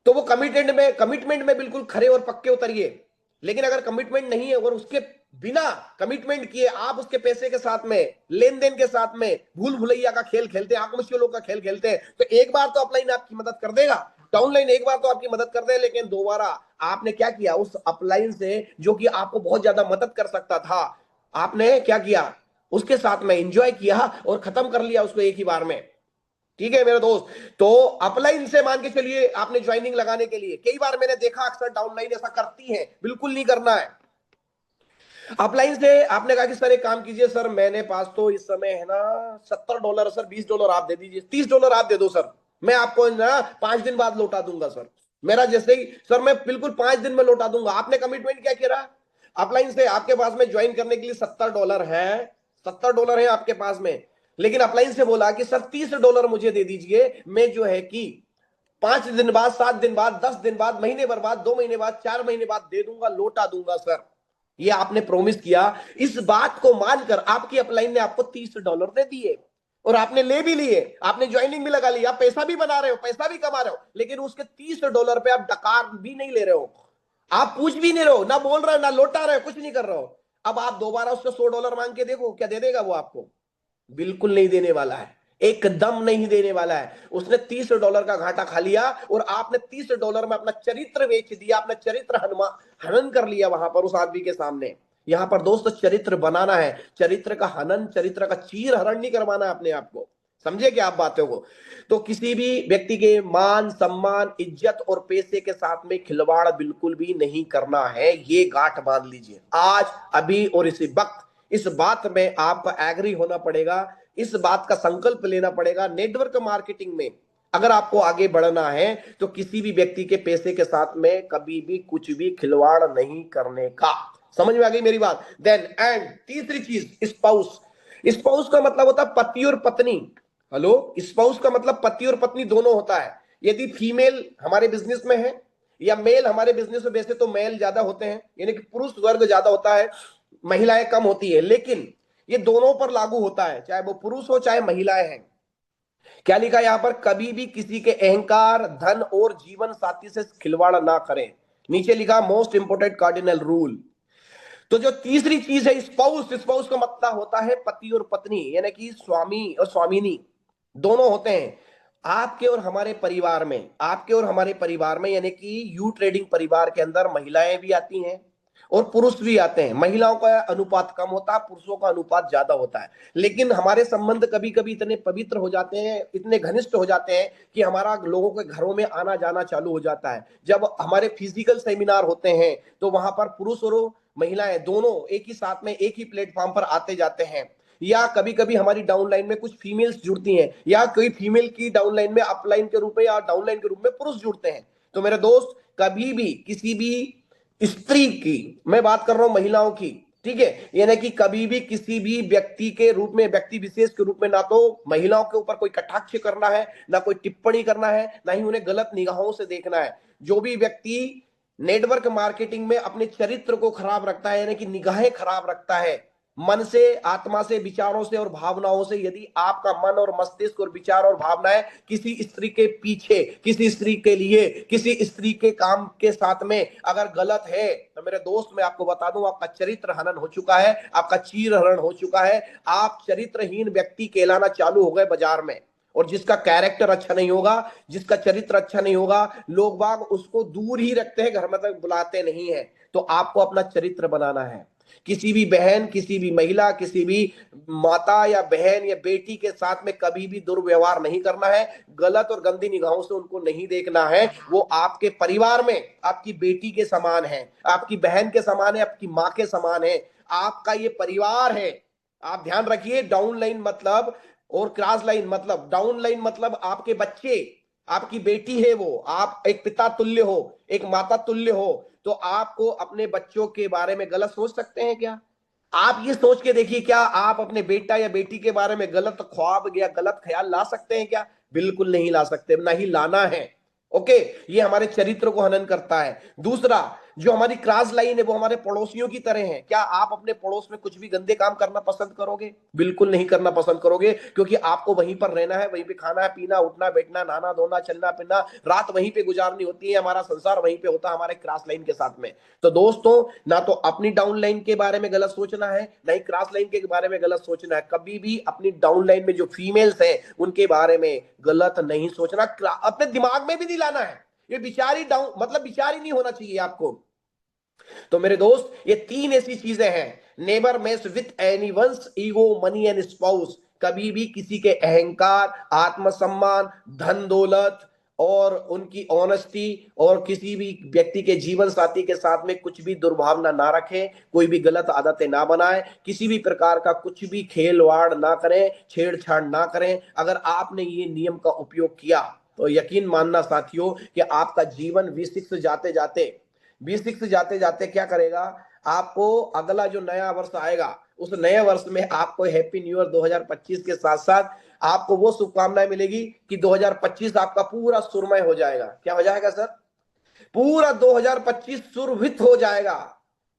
S2: तो वो कमिटमेंट में बिल्कुल खरे और पक्के उतरिए। लेकिन अगर कमिटमेंट नहीं है और उसके बिना कमिटमेंट किए आप उसके पैसे के साथ में, लेन देन के साथ में भूल भुलैया का खेल खेलते हैं, आंख का खेल खेलते हैं, तो एक बार तो अपलाइन आपकी मदद कर देगा, डाउनलाइन एक बार तो आपकी मदद कर दे, लेकिन दोबारा आपने क्या किया, उस अपलाइन से जो कि आपको बहुत ज्यादा मदद कर सकता था, आपने क्या किया, उसके साथ में एंजॉय किया और खत्म कर लिया उसको एक ही बार में। ठीक है मेरे दोस्त। तो अपलाइन से मान के चलिए आपने ज्वाइनिंग लगाने के लिए, कई बार मैंने देखा अक्सर डाउनलाइन ऐसा करती है, बिल्कुल नहीं करना है। अपलाइन से आपने कहा कि सर एक काम कीजिए, सर मैंने पास तो इस समय है ना $70, सर $20 आप दे दीजिए, $30 आप दे दो सर, मैं आपको ना 5 दिन बाद लौटा दूंगा सर। मेरा जैसे ही सर, मैं बिल्कुल 5 दिन में लौटा दूंगा। आपने कमिटमेंट क्या किया, अपलाइन से आपके पास में ज्वाइन करने के लिए $70 है, $70 है आपके पास में, लेकिन अपलाइन से बोला कि सर $30 मुझे दे दीजिए, मैं जो है कि 5 दिन बाद, 7 दिन बाद, 10 दिन बाद, महीने भर बाद, 2 महीने बाद, 4 महीने बाद दे दूंगा, लौटा दूंगा सर। ये आपने प्रॉमिस किया। इस बात को मानकर आपकी अपलाइन ने आपको $30 दे दिए और आपने ले भी लिए, आपने ज्वाइनिंग भी लगा ली, आप पैसा भी बना रहे हो, पैसा भी कमा रहे हो, लेकिन उसके $30 पे आप डकार भी नहीं ले रहे हो, आप पूछ भी नहीं रहे हो, ना बोल रहे हो, ना लौटा रहे हो, कुछ नहीं कर रहे हो। अब आप दोबारा उससे $100 मांग के देखो, क्या दे देगा वो आपको? बिल्कुल नहीं देने वाला है, एकदम नहीं देने वाला है। उसने $30 का घाटा खा लिया और आपने $30 में अपना चरित्र बेच दिया, अपना चरित्र हनन कर लिया वहां पर उस आदमी के सामने। यहां पर दोस्त चरित्र बनाना है, चरित्र का हनन, चरित्र का चीर हरण नहीं करवाना अपने आप को। समझे क्या आप बातों को? तो किसी भी व्यक्ति के मान, सम्मान, इज्जत और पैसे के साथ में खिलवाड़ बिल्कुल भी नहीं करना है, ये गांठ बांध लीजिए आज, अभी और इसी वक्त। इस बात में आपको एग्री होना पड़ेगा, इस बात का संकल्प लेना पड़ेगा। नेटवर्क मार्केटिंग में अगर आपको आगे बढ़ना है तो किसी भी व्यक्ति के पैसे के साथ में कभी भी कुछ भी खिलवाड़ नहीं करने का। समझ में आ गई मेरी बात? देन एंड तीसरी चीज स्पाउस। स्पाउस का मतलब होता है पति और पत्नी। हेलो, स्पाउस का मतलब पति और पत्नी दोनों होता है। यदि फीमेल हमारे बिजनेस में है या मेल हमारे बिजनेस में, वैसे तो मेल ज्यादा होते हैं, यानी कि पुरुष वर्ग ज्यादा होता है, महिलाएं कम होती है, लेकिन ये दोनों पर लागू होता है, चाहे वो पुरुष हो चाहे महिलाएं हैं। क्या लिखा है यहां पर? कभी भी किसी के अहंकार, धन और जीवन साथी से खिलवाड़ ना करें। नीचे लिखा मोस्ट इंपोर्टेंट कार्डिनल रूल। तो जो तीसरी चीज है स्पाउस, स्पाउस का मतलब होता है पति और पत्नी, यानी कि स्वामी और स्वामिनी दोनों होते हैं। आपके और हमारे परिवार में, आपके और हमारे परिवार में, यानी कि यू ट्रेडिंग परिवार के अंदर महिलाएं भी आती हैं और पुरुष भी आते हैं। महिलाओं का अनुपात कम होता है, पुरुषों का अनुपात ज्यादा होता है। लेकिन हमारे संबंध कभी कभी इतने पवित्र हो जाते हैं, इतने घनिष्ठ हो जाते हैं कि हमारा लोगों के घरों में आना जाना चालू हो जाता है। जब हमारे फिजिकल सेमिनार होते हैं तो वहां पर पुरुष और महिलाएं दोनों एक ही साथ में एक ही प्लेटफॉर्म पर आते जाते हैं। या कभी कभी हमारी डाउनलाइन में कुछ फीमेल्स जुड़ती हैं, या कोई फीमेल की डाउनलाइन में अपलाइन के रूप में या डाउनलाइन के रूप में पुरुष जुड़ते हैं। तो मेरे दोस्त, कभी भी किसी भी स्त्री की, मैं बात कर रहा हूं महिलाओं की, ठीक है, यानी कि कभी भी किसी भी व्यक्ति के रूप में, व्यक्ति विशेष के रूप में, ना तो महिलाओं के ऊपर कोई कटाक्ष करना है, ना कोई टिप्पणी करना है, ना ही उन्हें गलत निगाहों से देखना है। जो भी व्यक्ति नेटवर्क मार्केटिंग में अपने चरित्र को खराब रखता है, यानी कि निगाहें खराब रखता है, मन से, आत्मा से, विचारों से और भावनाओं से, यदि आपका मन और मस्तिष्क और विचार और भावनाएं किसी स्त्री के पीछे, किसी स्त्री के लिए, किसी स्त्री के काम के साथ में अगर गलत है, तो मेरे दोस्त मैं आपको बता दूं, आपका चरित्र हनन हो चुका है, आपका चीर हरण हो चुका है। आप चरित्रहीन व्यक्ति कहलाना चालू हो गए बाजार में। और जिसका कैरेक्टर अच्छा नहीं होगा, जिसका चरित्र अच्छा नहीं होगा, लोग बाग उसको दूर ही रखते हैं, घर में तक बुलाते नहीं है। तो आपको अपना चरित्र बनाना है। किसी भी बहन, किसी भी महिला, किसी भी माता या बहन या बेटी के साथ में कभी भी दुर्व्यवहार नहीं करना है, गलत और गंदी निगाहों से उनको नहीं देखना है। वो आपके परिवार में आपकी बेटी के समान है, आपकी बहन के समान है, आपकी माँ के समान है, आपका ये परिवार है। आप ध्यान रखिए, डाउन लाइन मतलब और क्रॉस लाइन मतलब, डाउन लाइन मतलब आपके बच्चे, आपकी बेटी है वो, आप एक पिता तुल्य हो, एक माता तुल्य हो। तो आपको अपने बच्चों के बारे में गलत सोच सकते हैं क्या? आप ये सोच के देखिए, क्या आप अपने बेटा या बेटी के बारे में गलत ख्वाब या गलत ख्याल ला सकते हैं क्या? बिल्कुल नहीं ला सकते, ना ही लाना है। ओके, ये हमारे चरित्र को हनन करता है। दूसरा, जो हमारी क्रॉस लाइन है वो हमारे पड़ोसियों की तरह है। क्या आप अपने पड़ोस में कुछ भी गंदे काम करना पसंद करोगे? बिल्कुल नहीं करना पसंद करोगे, क्योंकि आपको वहीं पर रहना है, वहीं पे खाना पीना, उठना बैठना, नहाना धोना, चलना फिरना, रात वहीं पे गुजारनी होती है, हमारा संसार वहीं पे होता है हमारे क्रॉस लाइन के साथ में। तो दोस्तों, ना तो अपनी डाउन लाइन के बारे में गलत सोचना है, ना ही क्रॉस लाइन के बारे में गलत सोचना है। कभी भी अपनी डाउन लाइन में जो फीमेल्स हैं उनके बारे में गलत नहीं सोचना, अपने दिमाग में भी नहीं लाना है। ये विचार ही डाउन मतलब विचार ही नहीं होना चाहिए आपको। तो मेरे दोस्त, ये तीन ऐसी चीजें हैं, never mess with anyone's ego, money and spouse. कभी भी किसी के अहंकार, आत्मसम्मान, धन दौलत और उनकी ऑनेस्टी और किसी भी व्यक्ति के जीवन साथी के साथ में कुछ भी दुर्भावना ना रखें, कोई भी गलत आदतें ना बनाएं, किसी भी प्रकार का कुछ भी खेलवाड़ ना करें, छेड़छाड़ ना करें। अगर आपने ये नियम का उपयोग किया तो यकीन मानना साथियों कि आपका जीवन V6 जाते जाते, V6 जाते जाते क्या करेगा, आपको अगला जो नया वर्ष आएगा उस नए वर्ष में आपको हैप्पी न्यू ईयर 2025 के साथ साथ आपको वो शुभकामनाएं मिलेगी कि 2025 आपका पूरा सुरमय हो जाएगा। क्या हो जाएगा सर? पूरा 2025 सुरभित हो जाएगा।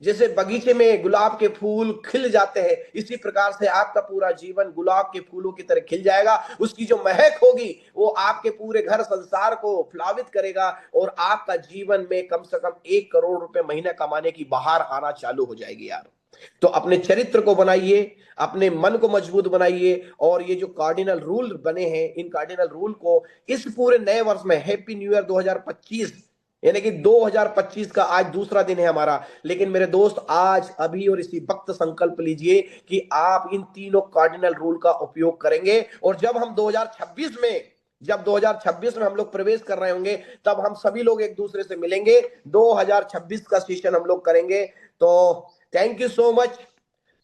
S2: जैसे बगीचे में गुलाब के फूल खिल जाते हैं, इसी प्रकार से आपका पूरा जीवन गुलाब के फूलों की तरह खिल जाएगा। उसकी जो महक होगी वो आपके पूरे घर संसार को प्लावित करेगा और आपका जीवन में कम से कम 1 करोड़ रुपए महीने कमाने की बहार आना चालू हो जाएगी यार। तो अपने चरित्र को बनाइए, अपने मन को मजबूत बनाइए, और ये जो कार्डिनल रूल बने हैं इन कार्डिनल रूल को इस पूरे नए वर्ष में, हैप्पी न्यू ईयर 2025, यानी कि 2025 का आज दूसरा दिन है हमारा। लेकिन मेरे दोस्त, आज अभी और इसी वक्त संकल्प लीजिए कि आप इन तीनों कार्डिनल रूल का उपयोग करेंगे। और जब हम 2026 में, जब 2026 में हम लोग प्रवेश कर रहे होंगे, तब हम सभी लोग एक दूसरे से मिलेंगे, 2026 का सेशन हम लोग करेंगे। तो thank you so much,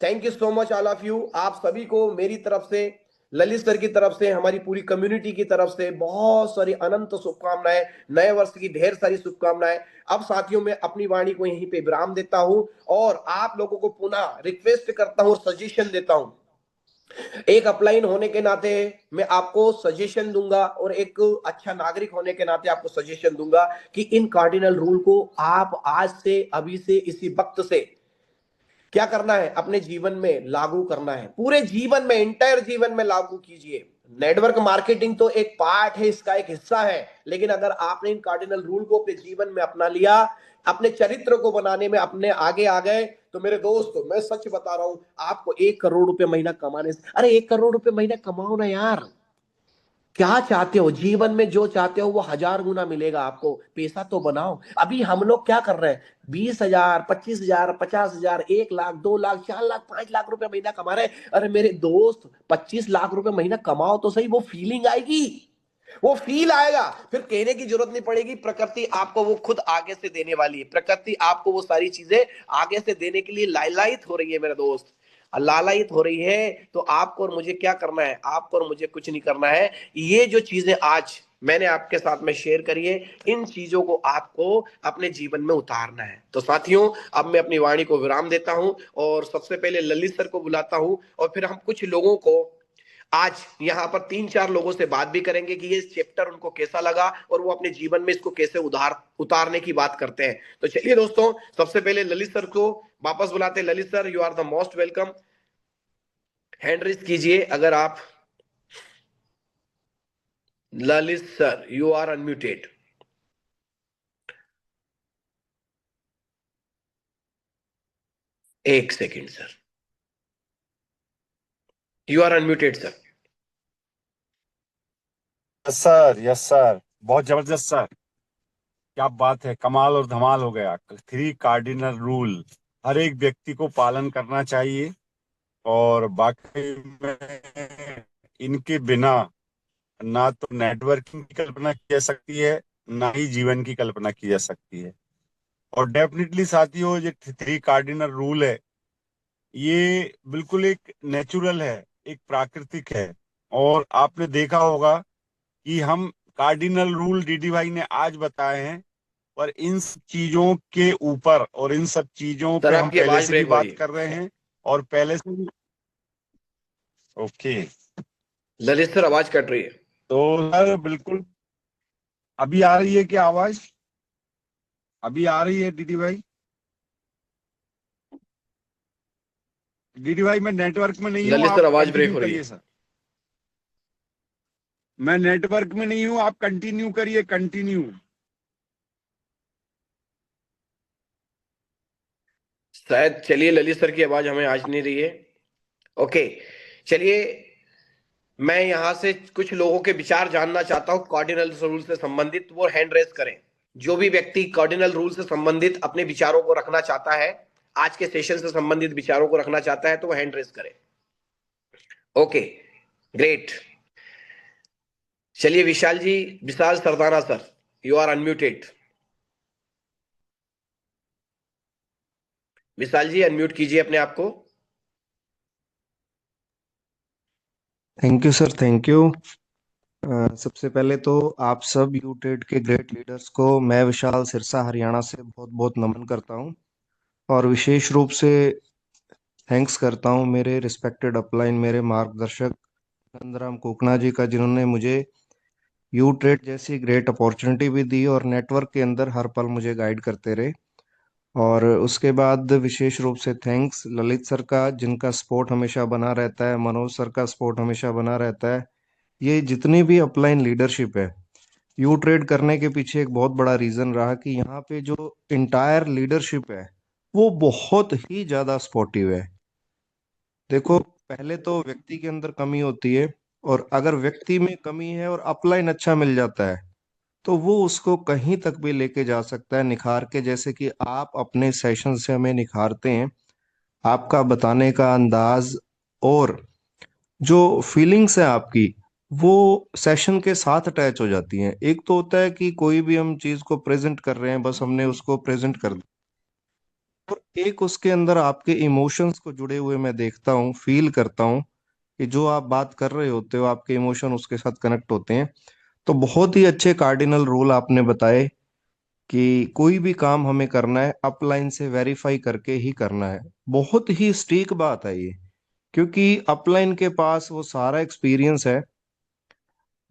S2: thank you so much all of you. आप सभी को मेरी तरफ से ललित सर की तरफ से, हमारी पूरी कम्युनिटी की तरफ से बहुत सारी अनंत शुभकामनाएं, नए वर्ष की ढेर सारी शुभकामनाएं। अब साथियों, मैं अपनी वाणी को यहीं पे विराम देता हूं और आप लोगों को पुनः रिक्वेस्ट करता हूं और सजेशन देता हूं। एक अपलाइन होने के नाते मैं आपको सजेशन दूंगा और एक अच्छा नागरिक होने के नाते आपको सजेशन दूंगा कि इन कार्डिनल रूल को आप आज से, अभी से, इसी वक्त से क्या करना है, अपने जीवन में लागू करना है। पूरे जीवन में, इंटायर जीवन में लागू कीजिए। नेटवर्क मार्केटिंग तो एक पार्ट है, इसका एक हिस्सा है, लेकिन अगर आपने इन कार्डिनल रूल को अपने जीवन में अपना लिया, अपने चरित्र को बनाने में अपने आगे आ गए, तो मेरे दोस्त, मैं सच बता रहा हूं, आपको 1 करोड़ रुपए महीना कमाने से, अरे 1 करोड़ रुपए महीना कमाओ ना यार। क्या चाहते हो जीवन में, जो चाहते हो वो 1000 गुना मिलेगा आपको। पैसा तो बनाओ। अभी हम लोग क्या कर रहे हैं, 20,000, 25,000, 50,000, 1 लाख, 2 लाख, 4 लाख, 5 लाख रुपए महीना कमा रहे हैं। अरे मेरे दोस्त, 25 लाख रुपए महीना कमाओ तो सही, वो फीलिंग आएगी, वो फील आएगा, फिर कहने की जरूरत नहीं पड़ेगी। प्रकृति आपको वो खुद आगे से देने वाली है। प्रकृति आपको वो सारी चीजें आगे से देने के लिए लालायित हो रही है मेरे दोस्त, लालायित हो रही है। तो आपको और मुझे क्या करना है, आपको और मुझे कुछ नहीं करना है। ये जो चीजें आज मैंने आपके साथ में शेयर करी है, इन चीजों को आपको अपने जीवन में उतारना है। तो साथियों, अब मैं अपनी वाणी को विराम देता हूं और सबसे पहले ललित सर को बुलाता हूं और फिर हम कुछ लोगों को आज यहां पर 3-4 लोगों से बात भी करेंगे कि ये चैप्टर उनको कैसा लगा और वो अपने जीवन में इसको कैसे उतारने की बात करते हैं। तो चलिए दोस्तों, सबसे पहले ललित सर को वापस बुलाते हैं। Lalit sir, you are the most welcome. Hand raise कीजिए अगर आप। Lalit sir, you are unmuted. एक second sir, you are unmuted sir.
S1: Yes sir, yes sir. बहुत जबरदस्त सर। क्या बात है, कमाल और धमाल हो गया। 3 कार्डिनल रूल हर एक व्यक्ति को पालन करना चाहिए। और बाकी में इनके बिना ना तो नेटवर्किंग की कल्पना की जा सकती है, ना ही जीवन की कल्पना की जा सकती है। और डेफिनेटली साथियों, ये 3 कार्डिनल रूल है, ये बिल्कुल एक नेचुरल है, एक प्राकृतिक है। और आपने देखा होगा कि हम कार्डिनल रूल डीडी भाई ने आज बताए हैं, पर इन सब चीजों के ऊपर और इन सब चीजों
S2: सर
S1: पे हम
S2: आपकी
S1: पहले
S2: आवाज
S1: से भी
S2: ब्रेक हो रही
S1: बात
S2: है।
S1: कर रहे हैं और पहले से भी। ओके।
S2: ललित सर, आवाज कट रही है।
S1: तो सर बिल्कुल, अभी आ रही है क्या आवाज? अभी आ रही है डीडी भाई? डीडी भाई, मैं नेटवर्क में नहीं हूँ,
S2: ललित सर,
S1: आप
S2: आवाज ब्रेक
S1: कंटिन्यू
S2: हो रही
S1: करिए
S2: है।
S1: सर। मैं नेटवर्क में नहीं हूँ, आप कंटिन्यू करिए, कंटिन्यू।
S2: शायद, चलिए, ललित सर की आवाज हमें आज नहीं रही है। ओके, चलिए, मैं यहां से कुछ लोगों के विचार जानना चाहता हूं कार्डिनल रूल से संबंधित। वो हैंड रेज करें। जो भी व्यक्ति कार्डिनल रूल से संबंधित अपने विचारों को रखना चाहता है, आज के सेशन से संबंधित विचारों को रखना चाहता है, तो वो हैंड रेज करे। Okay, great. चलिए Vishal ji, Vishal Sardana sir, you are unmuted. Vishal ji, unmute कीजिए अपने आप को।
S3: Thank you sir, thank you. सबसे पहले तो आप सब यूटेड के ग्रेट लीडर्स को मैं विशाल सिरसा हरियाणा से बहुत बहुत नमन करता हूं। और विशेष रूप से थैंक्स करता हूं मेरे रिस्पेक्टेड अपलाइन, मेरे मार्गदर्शक नंदराम कोकना जी का, जिन्होंने मुझे यूट्रेड जैसी ग्रेट अपॉर्चुनिटी भी दी और नेटवर्क के अंदर हर पल मुझे गाइड करते रहे। और उसके बाद विशेष रूप से थैंक्स ललित सर का, जिनका सपोर्ट हमेशा बना रहता है, मनोज सर का सपोर्ट हमेशा बना रहता है। ये जितनी भी अपलाइन लीडरशिप है, यू ट्रेड करने के पीछे एक बहुत बड़ा रीजन रहा कि यहाँ पे जो इंटायर लीडरशिप है वो बहुत ही ज्यादा सपोर्टिव है। देखो, पहले तो व्यक्ति के अंदर कमी होती है, और अगर व्यक्ति में कमी है और अपलाइन अच्छा मिल जाता है तो वो उसको कहीं तक भी लेके जा सकता है निखार के, जैसे कि आप अपने सेशन से हमें निखारते हैं। आपका बताने का अंदाज और जो फीलिंग्स है आपकी, वो सेशन के साथ अटैच हो जाती हैं। एक तो होता है कि कोई भी हम चीज को प्रेजेंट कर रहे हैं, बस हमने उसको प्रेजेंट कर दिया, और एक उसके अंदर आपके इमोशंस को जुड़े हुए मैं देखता हूँ, फील करता हूँ। कि जो आप बात कर रहे होते हो आपके इमोशन उसके साथ कनेक्ट होते हैं। तो बहुत ही अच्छे कार्डिनल रूल आपने बताए कि कोई भी काम हमें करना है अपलाइन से वेरीफाई करके ही करना है। बहुत ही सटीक बात है ये, क्योंकि अपलाइन के पास वो सारा एक्सपीरियंस है,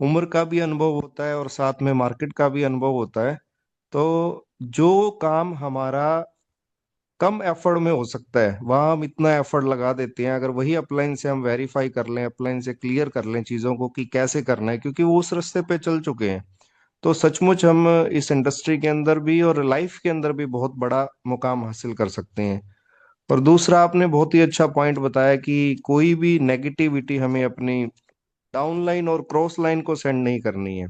S3: उम्र का भी अनुभव होता है और साथ में मार्केट का भी अनुभव होता है। तो जो काम हमारा कम एफर्ट में हो सकता है वहाँ हम इतना एफर्ट लगा देते हैं। अगर वही अपलाइन से हम वेरीफाई कर लें, अपलाइन से क्लियर कर लें चीज़ों को कि कैसे करना है, क्योंकि वो उस रास्ते पे चल चुके हैं, तो सचमुच हम इस इंडस्ट्री के अंदर भी और लाइफ के अंदर भी बहुत बड़ा मुकाम हासिल कर सकते हैं। और दूसरा आपने बहुत ही अच्छा पॉइंट बताया कि कोई भी नेगेटिविटी हमें अपनी डाउनलाइन और क्रॉस लाइन को सेंड नहीं करनी है।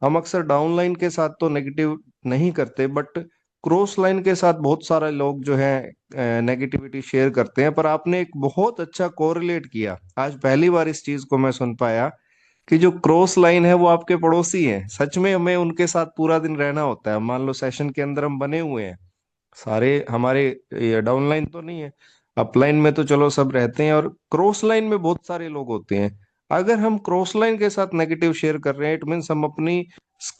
S3: हम अक्सर डाउनलाइन के साथ तो नेगेटिव नहीं करते, बट क्रॉस लाइन के साथ बहुत सारे लोग जो है नेगेटिविटी शेयर करते हैं। पर आपने एक बहुत अच्छा कोरिलेट किया, आज पहली बार इस चीज को मैं सुन पाया कि जो क्रॉस लाइन है वो आपके पड़ोसी हैं। सच में हमें उनके साथ पूरा दिन रहना होता है। मान लो सेशन के अंदर हम बने हुए हैं, सारे हमारे डाउनलाइन तो नहीं है, अपलाइन में तो चलो सब रहते हैं, और क्रॉस लाइन में बहुत सारे लोग होते हैं। अगर हम क्रॉस लाइन के साथ नेगेटिव शेयर कर रहे हैं, इट मीन्स हम अपनी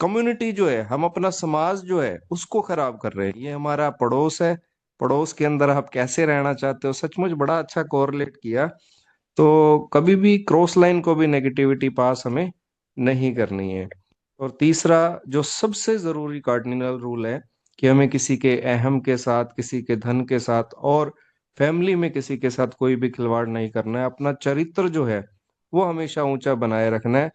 S3: कम्युनिटी जो है, हम अपना समाज जो है उसको खराब कर रहे हैं। ये हमारा पड़ोस है, पड़ोस के अंदर आप कैसे रहना चाहते हो। सचमुच बड़ा अच्छा कोरिलेट किया। तो कभी भी क्रॉस लाइन को भी नेगेटिविटी पास हमें नहीं करनी है। और तीसरा जो सबसे जरूरी कार्डिनल रूल है कि हमें किसी के अहम के साथ, किसी के धन के साथ और फैमिली में किसी के साथ कोई भी खिलवाड़ नहीं करना है। अपना चरित्र जो है वो हमेशा ऊंचा बनाए रखना है।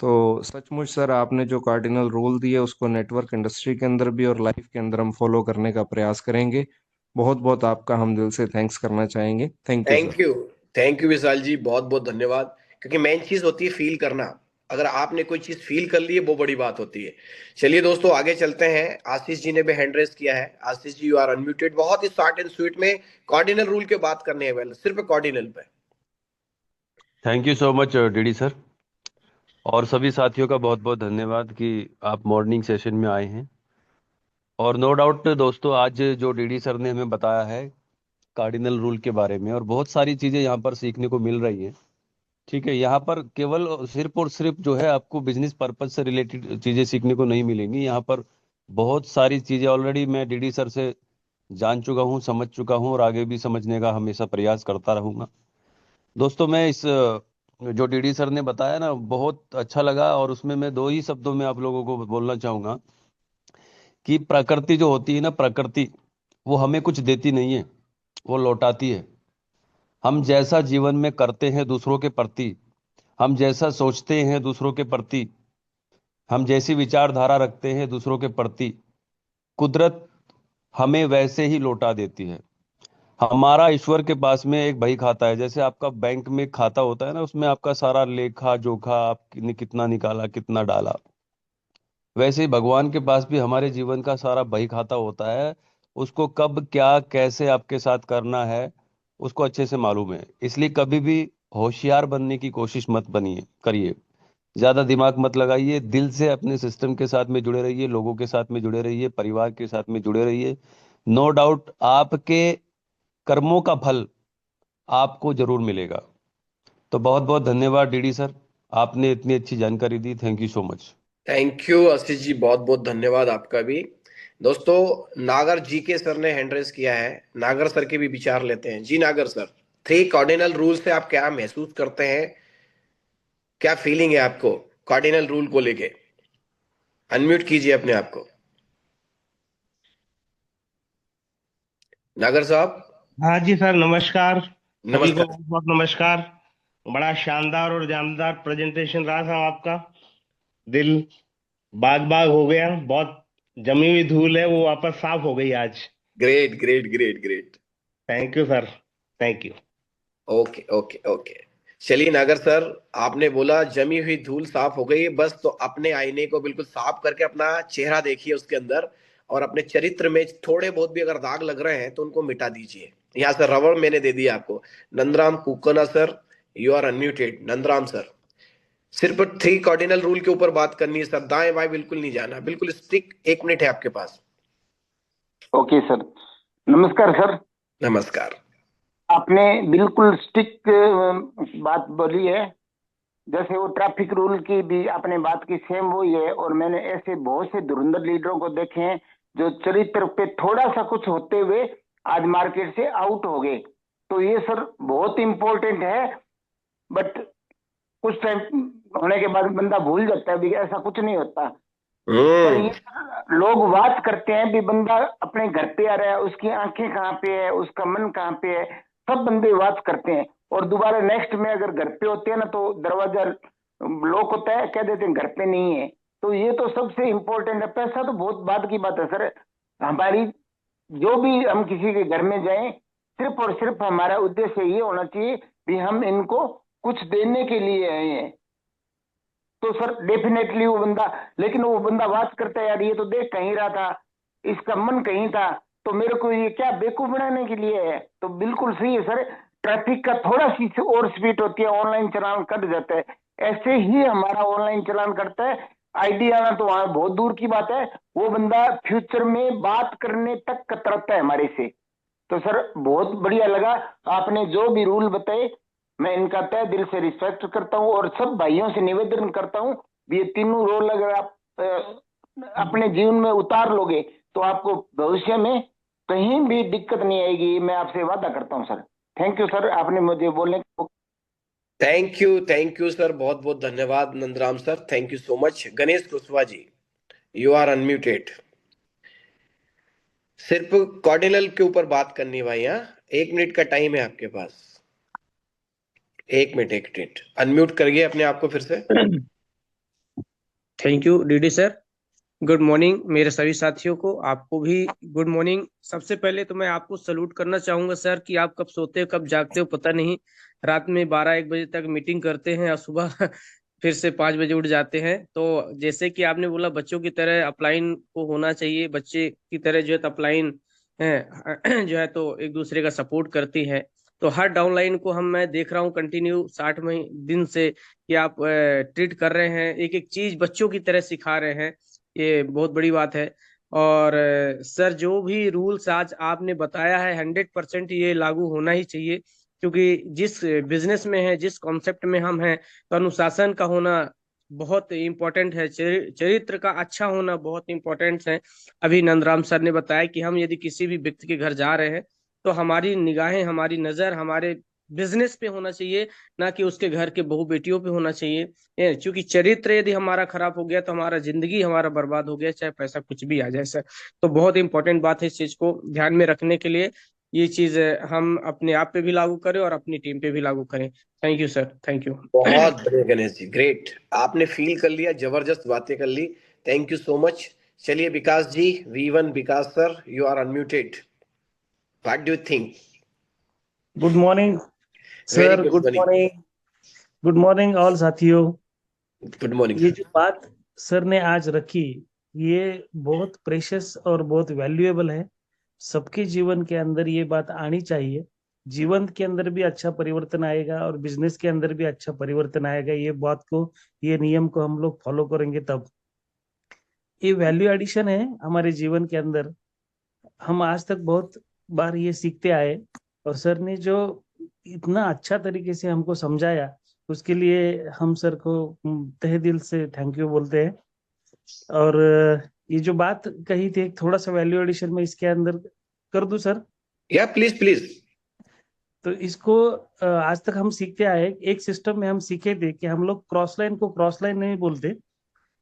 S3: तो सचमुच सर आपने जो कार्डिनल रूल दिए उसको नेटवर्क इंडस्ट्री के अंदर भी और लाइफ के अंदर हम फॉलो करने का प्रयास करेंगे। बहुत बहुत आपका हम दिल से थैंक्स करना चाहेंगे। Thank you sir.
S2: Thank you. Thank you Vishal ji, बहुत बहुत धन्यवाद। क्योंकि मेन चीज होती है फील करना। अगर आपने कोई चीज फील कर ली है वो बड़ी बात होती है। चलिए दोस्तों आगे चलते हैं। आशीष जी ने भी हैंड रेस किया है। Ashish ji you are unmuted. बहुत ही शॉर्ट एंड स्वीट में कार्डिनल रूल के बात करने हैं, सिर्फ कार्डिनल पे।
S4: Thank you so much DD sir, और सभी साथियों का बहुत बहुत धन्यवाद कि आप मॉर्निंग सेशन में आए हैं। और नो डाउट दोस्तों, आज जो डीडी सर ने हमें बताया है कार्डिनल रूल के बारे में, और बहुत सारी चीज़ें यहाँ पर सीखने को मिल रही हैं। ठीक है, यहाँ पर केवल सिर्फ और सिर्फ जो है आपको बिजनेस पर्पज से रिलेटेड चीज़ें सीखने को नहीं मिलेंगी। यहाँ पर बहुत सारी चीज़ें ऑलरेडी मैं डीडी सर से जान चुका हूँ, समझ चुका हूँ, और आगे भी समझने का हमेशा प्रयास करता रहूँगा। दोस्तों मैं इस जो डीडी सर ने बताया ना, बहुत अच्छा लगा, और उसमें मैं दो ही शब्दों में आप लोगों को बोलना चाहूंगा कि प्रकृति जो होती है ना, प्रकृति वो हमें कुछ देती नहीं है, वो लौटाती है। हम जैसा जीवन में करते हैं दूसरों के प्रति, हम जैसा सोचते हैं दूसरों के प्रति, हम जैसी विचारधारा रखते हैं दूसरों के प्रति, कुदरत हमें वैसे ही लौटा देती है। हमारा ईश्वर के पास में एक बही खाता है। जैसे आपका बैंक में खाता होता है ना, उसमें आपका सारा लेखा जोखा, आपने कितना निकाला कितना डाला, वैसे ही भगवान के पास भी हमारे जीवन का सारा बही खाता होता है। उसको कब क्या कैसे आपके साथ करना है उसको अच्छे से मालूम है। इसलिए कभी भी होशियार बनने की कोशिश मत बनिए करिए, ज्यादा दिमाग मत लगाइए, दिल से अपने सिस्टम के साथ में जुड़े रहिए, लोगों के साथ में जुड़े रहिए, परिवार के साथ में जुड़े रहिए। नो डाउट आपके कर्मों का फल आपको जरूर मिलेगा। तो बहुत बहुत धन्यवाद डीडी सर, आपने इतनी अच्छी जानकारी दी। Thank you so much.
S2: Thank you Ashish ji, बहुत बहुत धन्यवाद आपका भी। दोस्तों नागर जी के सर ने हैंड रेस किया है। नागर सर के भी विचार लेते हैं। जी नागर सर, थ्री कार्डिनल रूल से आप क्या महसूस करते हैं, क्या फीलिंग है आपको कार्डिनल रूल को लेके? अनम्यूट कीजिए अपने आप को नागर साहब।
S5: हाँ जी सर, नमस्कार। सभी को
S2: नमस्कार।
S5: बहुत बहुत नमस्कार। बड़ा शानदार और जानदार प्रेजेंटेशन रहा था आपका। दिल बाग बाग हो गया। बहुत जमी हुई धूल है वो वापस साफ हो गई आज।
S2: Great great great great.
S5: Thank you sir, thank you.
S2: Okay okay okay. चलिए नागर सर, आपने बोला जमी हुई धूल साफ हो गई, बस तो अपने आईने को बिल्कुल साफ करके अपना चेहरा देखिए उसके अंदर, और अपने चरित्र में थोड़े बहुत भी अगर दाग लग रहे हैं तो उनको मिटा दीजिए। यहाँ से रबड़ मैंने दे दिया आपको। Nandram Kukna sir, you are unmuted. Nandram sir, सिर्फ थ्री कार्डिनल रूल के ऊपर बात करनी है सर, दाएं बाएं बिल्कुल नहीं जाना, बिल्कुल स्ट्रिक्ट। 1 मिनट है आपके पास।
S6: Okay sir. नमस्कार सर।
S2: नमस्कार।
S6: आपने बिल्कुल स्टिक बात बोली है। जैसे वो ट्रैफिक रूल की भी आपने बात की, सेम वही है। और मैंने ऐसे बहुत से धुरंधर लीडरों को देखे हैं जो चरित्र पे थोड़ा सा कुछ होते हुए आज मार्केट से आउट हो गए। तो ये सर बहुत इंपॉर्टेंट है। बट कुछ टाइम होने के बाद बंदा भूल जाता है भी ऐसा कुछ नहीं होता। पर ये लोग बात करते हैं भी बंदा अपने घर पे आ रहा है, उसकी आंखें कहाँ पे है, उसका मन कहाँ पे है, सब बंदे बात करते हैं। और दोबारा नेक्स्ट में अगर घर पे होते हैं ना तो दरवाजा लॉक होता है, कह देते हैं घर पे नहीं है। तो ये तो सबसे इम्पोर्टेंट है। पैसा तो बहुत बाद की बात है सर। हमारी जो भी हम किसी के घर में जाएं, सिर्फ और सिर्फ हमारा उद्देश्य ये होना चाहिए कि हम इनको कुछ देने के लिए आए हैं। तो सर डेफिनेटली वो बंदा, लेकिन वो बंदा बात करता है यार ये तो देख कहीं रहा था, इसका मन कहीं था, तो मेरे को ये क्या बेवकूफ बनाने के लिए है। तो बिल्कुल सही है सर। ट्रैफिक का थोड़ा सी और स्पीड होती है, ऑनलाइन चलान कट जाता है। ऐसे ही हमारा ऑनलाइन चलान कटता है। आईडी आना तो वहां बहुत दूर की बात है। वो बंदा फ्यूचर में बात करने तक कतराता है हमारे से। तो सर बहुत बढ़िया लगा आपने जो भी रूल बताए, मैं इनका तहे दिल से रिस्पेक्ट करता हूँ। और सब भाइयों से निवेदन करता हूँ भी ये तीनों रोल अगर आप अपने जीवन में उतार लोगे तो आपको भविष्य में कहीं भी दिक्कत नहीं आएगी, मैं आपसे वादा करता हूँ सर। थैंक यू सर, आपने मुझे बोलने को।
S2: थैंक यू सर, बहुत बहुत धन्यवाद Nandram sir, thank you so much. Ganesh Kushwaha ji, you are unmuted. सिर्फ कॉर्डिनल के ऊपर बात करनी है भाई। हाँ, 1 मिनट का टाइम है आपके पास। 1 मिनट अनम्यूट करिए अपने आप को फिर से।
S7: Thank you DD sir. Good morning मेरे सभी साथियों को, आपको भी गुड मॉर्निंग। सबसे पहले तो मैं आपको सलूट करना चाहूंगा सर कि आप कब सोते हो कब जागते हो पता नहीं। रात में 12-1 बजे तक मीटिंग करते हैं और सुबह फिर से 5 बजे उठ जाते हैं। तो जैसे कि आपने बोला बच्चों की तरह अपलाइन को होना चाहिए, बच्चे की तरह जो है अपलाइन है जो है तो एक दूसरे का सपोर्ट करती है। तो हर डाउनलाइन को मैं देख रहा हूँ कंटिन्यू 60 दिन से कि आप ट्रीट कर रहे हैं, एक एक चीज बच्चों की तरह सिखा रहे हैं। ये बहुत बड़ी बात है। और सर जो भी रूल्स आज आपने बताया है 100% ये लागू होना ही चाहिए। क्योंकि जिस बिजनेस में है, जिस कॉन्सेप्ट में हम हैं, तो अनुशासन का होना बहुत इम्पोर्टेंट है, चरित्र का अच्छा होना बहुत इम्पोर्टेंट है। अभी नंदराम सर ने बताया कि हम यदि किसी भी व्यक्ति के घर जा रहे हैं तो हमारी निगाहें, हमारी नजर हमारे बिजनेस पे होना चाहिए, ना कि उसके घर के बहू बेटियों पे होना चाहिए। क्योंकि चरित्र यदि हमारा खराब हो गया तो हमारा जिंदगी हमारा बर्बाद हो गया, चाहे पैसा कुछ भी आ जाए सर। तो बहुत इंपॉर्टेंट बात है इस चीज को ध्यान में रखने के लिए। ये चीज हम अपने आप पे भी लागू करें और अपनी टीम पे भी लागू करें। Thank you sir, thank you.
S2: बहुत बढ़िया गणेश जी, ग्रेट। आपने फील कर लिया, जबरदस्त बातें कर ली, थैंक यू सो मच। चलिए Vikas ji, V1 Vikas sir, you are unmuted. What do you think?
S8: Good morning
S2: very
S8: sir,
S2: good
S8: good
S2: morning.
S8: Morning, good morning all साथियों।
S2: गुड मॉर्निंग
S8: ये
S2: सर।
S8: जो बात सर ने आज रखी, ये बहुत प्रेशियस और बहुत वैल्यूएबल है। सबके जीवन के अंदर ये बात आनी चाहिए। जीवन के अंदर भी अच्छा परिवर्तन आएगा और बिजनेस के अंदर भी अच्छा परिवर्तन आएगा। ये बात को, ये नियम को हम लोग फॉलो करेंगे तब। ये वैल्यू एडिशन है हमारे जीवन के अंदर। हम आज तक बहुत बार ये सीखते आए, और सर ने जो इतना अच्छा तरीके से हमको समझाया, उसके लिए हम सर को तहे दिल से थैंक यू बोलते हैं। और ये जो बात कही थी थोड़ा सा वैल्यू एडिशन में इसके अंदर कर दूं सर।
S2: या प्लीज प्लीज।
S8: तो इसको आज तक हम सीखते आए, एक सिस्टम में हम सीखे थे कि हम लोग क्रॉस लाइन को क्रॉस लाइन नहीं बोलते,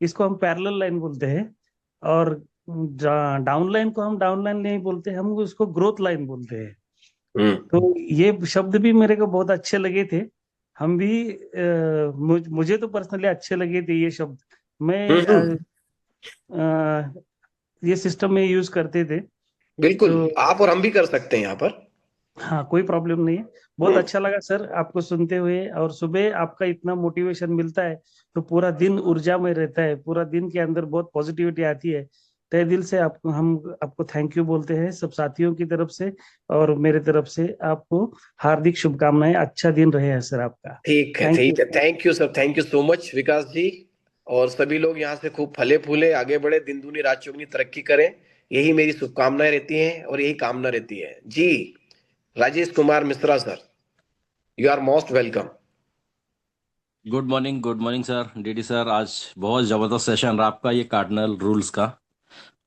S8: इसको हम पैरेलल लाइन बोलते हैं। और डाउन लाइन को हम डाउन लाइन नहीं बोलते, हम उसको ग्रोथ लाइन बोलते हैं। तो ये शब्द भी मेरे को बहुत अच्छे लगे थे। हम भी मुझे तो पर्सनली अच्छे लगे थे ये शब्द। मैं ये सिस्टम में यूज करते थे।
S2: बिल्कुल,
S8: तो
S2: आप और हम भी कर सकते हैं यहाँ पर।
S8: हाँ, कोई प्रॉब्लम नहीं है। बहुत अच्छा लगा सर आपको सुनते हुए। और सुबह आपका इतना मोटिवेशन मिलता है तो पूरा दिन ऊर्जा में रहता है, पूरा दिन के अंदर बहुत पॉजिटिविटी आती है। तहे दिल से आपको, हम आपको थैंक यू बोलते हैं सब साथियों की तरफ से और मेरे तरफ से। आपको हार्दिक शुभकामनाएं। अच्छा दिन रहे है सर आपका।
S2: ठीक है,
S8: थैंक यू।
S2: ठीक है, thank you sir, thank you so much Vikas ji. और सभी लोग यहाँ से खूब फले फूले आगे बढ़े, दिन दूनी रात चौगुनी तरक्की करें, यही मेरी शुभकामनाएं रहती हैं और यही कामना रहती है जी। Rajesh Kumar Mishra sir, you are most welcome.
S9: Good morning sir, DD sir. आज बहुत ज़बरदस्त सेशन रहा आपका, ये कार्डिनल रूल्स का।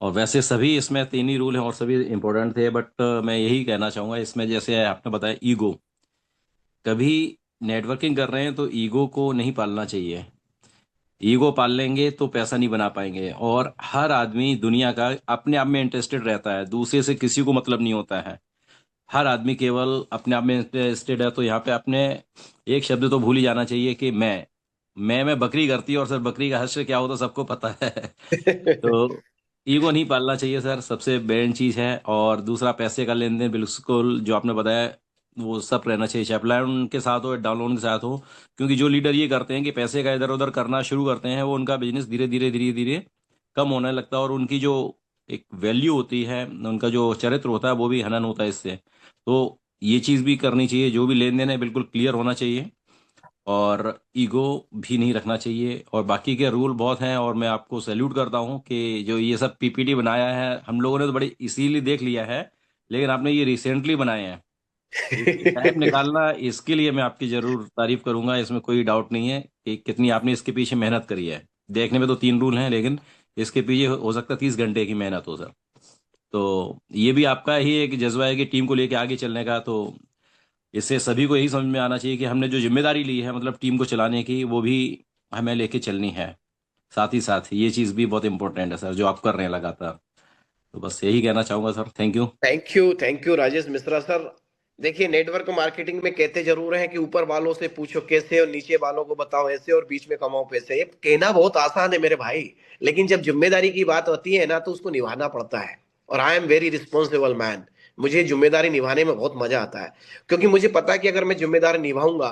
S9: और वैसे सभी इसमें 3 ही रूल हैं और सभी इम्पोर्टेंट थे, बट मैं यही कहना चाहूँगा इसमें, जैसे आपने बताया ईगो। कभी नेटवर्किंग कर रहे हैं तो ईगो को नहीं पालना चाहिए। ईगो पाल लेंगे तो पैसा नहीं बना पाएंगे। और हर आदमी दुनिया का अपने आप में इंटरेस्टेड रहता है, दूसरे से किसी को मतलब नहीं होता है। हर आदमी केवल अपने आप में इंटरेस्टेड है। तो यहाँ पे आपने एक शब्द तो भूल ही जाना चाहिए कि मैं बकरी करती है, और सर बकरी का हश्र क्या होता सबको पता है। तो ईगो नहीं पालना चाहिए सर, सबसे मेन चीज है। और दूसरा, पैसे का लेन देन बिल्कुल जो आपने बताया वो सब रहना चाहिए, चाहे अपलाइन के साथ हो या डाउनलोड के साथ हो। क्योंकि जो लीडर ये करते हैं कि पैसे का इधर उधर करना शुरू करते हैं, वो उनका बिजनेस धीरे धीरे धीरे धीरे कम होने लगता है, और उनकी जो एक वैल्यू होती है, उनका जो चरित्र होता है, वो भी हनन होता है इससे। तो ये चीज़ भी करनी चाहिए, जो भी लेन देन है बिल्कुल क्लियर होना चाहिए, और ईगो भी नहीं रखना चाहिए। और बाकी के रूल बहुत हैं, और मैं आपको सैल्यूट करता हूँ कि जो ये सब पीपीटी बनाया है, हम लोगों ने तो बड़ी इसीलिए देख लिया है, लेकिन आपने ये रिसेंटली बनाए हैं। इतनी टाइम निकालना, इसके लिए मैं आपकी जरूर तारीफ करूंगा, इसमें कोई डाउट नहीं है कि कितनी आपने इसके पीछे मेहनत करी है। देखने में तो 3 रूल हैं, लेकिन इसके पीछे हो सकता है 30 घंटे की मेहनत हो सर। तो ये भी आपका ही एक जज्बा है कि टीम को लेके आगे चलने का। तो इससे सभी को यही समझ में आना चाहिए कि हमने जो जिम्मेदारी ली है, मतलब टीम को चलाने की, वो भी हमें लेके चलनी है। साथ ही साथ ये चीज़ भी बहुत इंपॉर्टेंट है सर, जो आप कर रहे हैं लगातार। तो बस यही कहना चाहूंगा sir, thank you.
S2: Thank you Rajesh Mishra sir. देखिए, नेटवर्क मार्केटिंग में कहते जरूर हैं कि ऊपर वालों से पूछो कैसे, और नीचे वालों को बताओ ऐसे, और बीच में कमाओ पैसे। ये कहना बहुत आसान है मेरे भाई, लेकिन जब जिम्मेदारी की बात होती है ना, तो उसको निभाना पड़ता है। और I am very responsible man. मुझे जिम्मेदारी निभाने में बहुत मजा आता है, क्योंकि मुझे पता है कि अगर मैं जिम्मेदारी निभाऊंगा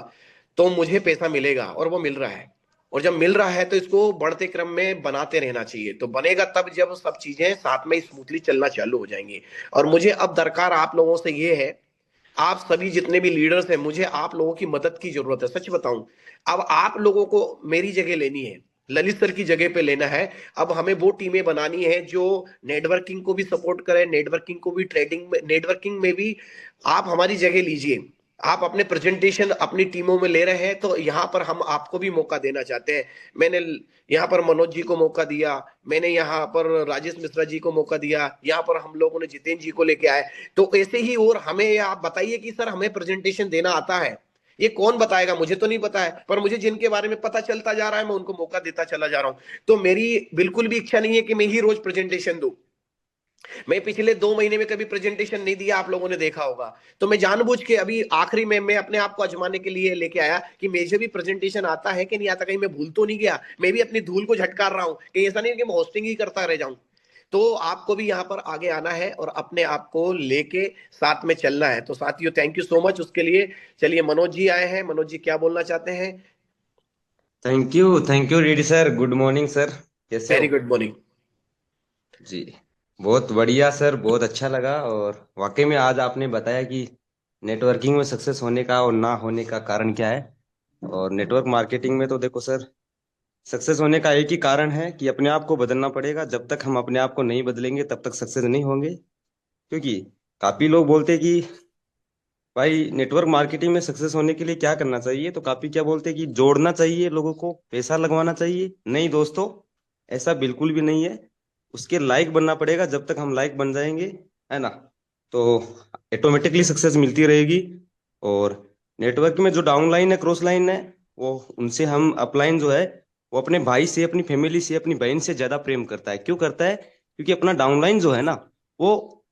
S2: तो मुझे पैसा मिलेगा, और वो मिल रहा है। और जब मिल रहा है तो इसको बढ़ते क्रम में बनाते रहना चाहिए। तो बनेगा तब जब सब चीजें साथ में स्मूथली चलना चालू हो जाएंगी। और मुझे अब दरकार आप लोगों से ये है, आप सभी जितने भी लीडर्स हैं, मुझे आप लोगों की मदद की जरूरत है। सच बताऊं, अब आप लोगों को मेरी जगह लेनी है, ललित सर की जगह पे लेना है। अब हमें वो टीमें बनानी है जो नेटवर्किंग को भी सपोर्ट करें, नेटवर्किंग को भी, ट्रेडिंग में, नेटवर्किंग में भी आप हमारी जगह लीजिए। आप अपने प्रेजेंटेशन अपनी टीमों में ले रहे हैं, तो यहाँ पर हम आपको भी मौका देना चाहते हैं। मैंने यहाँ पर मनोज जी को मौका दिया, मैंने यहाँ पर राजेश मिश्रा जी को मौका दिया, यहाँ पर हम लोगों ने जितेंद्र जी को लेके आए। तो ऐसे ही, और हमें आप बताइए कि सर हमें प्रेजेंटेशन देना आता है, ये कौन बताएगा? मुझे तो नहीं पता है, पर मुझे जिनके बारे में पता चलता जा रहा है मैं उनको मौका देता चला जा रहा हूं। तो मेरी बिल्कुल भी इच्छा नहीं है कि मैं ही रोज प्रेजेंटेशन दूं। मैं पिछले 2 महीने में कभी प्रेजेंटेशन नहीं दिया, आप लोगों ने देखा होगा। तो मैं जानबूझ के अभी आखिरी में मैं अपने आप को आजमाने के लिए लेके आया कि मुझे भी प्रेजेंटेशन आता है कि नहीं आता, कहीं मैं भूल तो नहीं गया, मैं भी अपनी धूल को झटकार रहा हूं, कहीं ऐसा नहीं कि मैं होस्टिंग ही करता रह जाऊं। तो आपको भी यहाँ पर आगे आना है और अपने आप को लेके साथ में चलना है। तो साथियों, थैंक यू सो मच उसके लिए। चलिए, मनोज जी आए हैं। मनोज जी क्या बोलना चाहते हैं?
S10: Thank you DD sir. Good morning sir, कैसे हो?
S2: Very good morning.
S10: जी, बहुत बढ़िया सर, बहुत अच्छा लगा। और वाकई में आज आपने बताया कि नेटवर्किंग में सक्सेस होने का और ना होने का कारण क्या है। और नेटवर्क मार्केटिंग में तो देखो सर, सक्सेस होने का एक ही कारण है कि अपने आप को बदलना पड़ेगा। जब तक हम अपने आप को नहीं बदलेंगे तब तक सक्सेस नहीं होंगे। क्योंकि काफी लोग बोलते हैं कि भाई नेटवर्क मार्केटिंग में सक्सेस होने के लिए क्या करना चाहिए, तो काफी क्या बोलते हैं कि जोड़ना चाहिए लोगों को, पैसा लगवाना चाहिए। नहीं दोस्तों, ऐसा बिल्कुल भी नहीं है। उसके लायक बनना पड़ेगा। जब तक हम लायक बन जाएंगे, है ना, तो ऑटोमेटिकली सक्सेस मिलती रहेगी। और नेटवर्क में जो डाउनलाइन है, क्रॉस लाइन है, वो उनसे हम अपलाइन जो है, वो अपने भाई से, अपनी फैमिली से, अपनी बहन से ज्यादा प्रेम करता है। क्यों करता है? क्योंकि अपना डाउनलाइन जो है ना, वो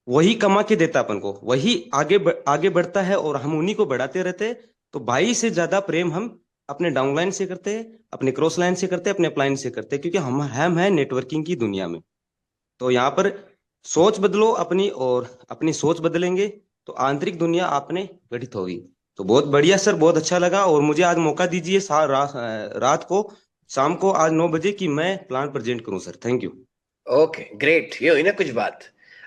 S10: वही कमा के देता अपन को, वही आगे बढ़ता है, और हम उन्हीं को बढ़ाते रहते हैं। तो भाई से ज्यादा प्रेम हम अपने डाउनलाइन से करते हैं, अपने क्रॉस लाइन से करते हैं, अपने अपलाइन से करते हैं, क्योंकि हम हैं नेटवर्किंग की दुनिया में। तो यहाँ पर सोच बदलो अपनी, और अपनी सोच बदलेंगे तो आंतरिक दुनिया आपने गठित होगी। तो बहुत बढ़िया सर, बहुत अच्छा लगा। और मुझे आज मौका दीजिए रात को, शाम को आज 9 बजे की मैं प्लान प्रेजेंट करूं sir. Thank you.
S2: Okay, great. ये हुई ना कुछ बात।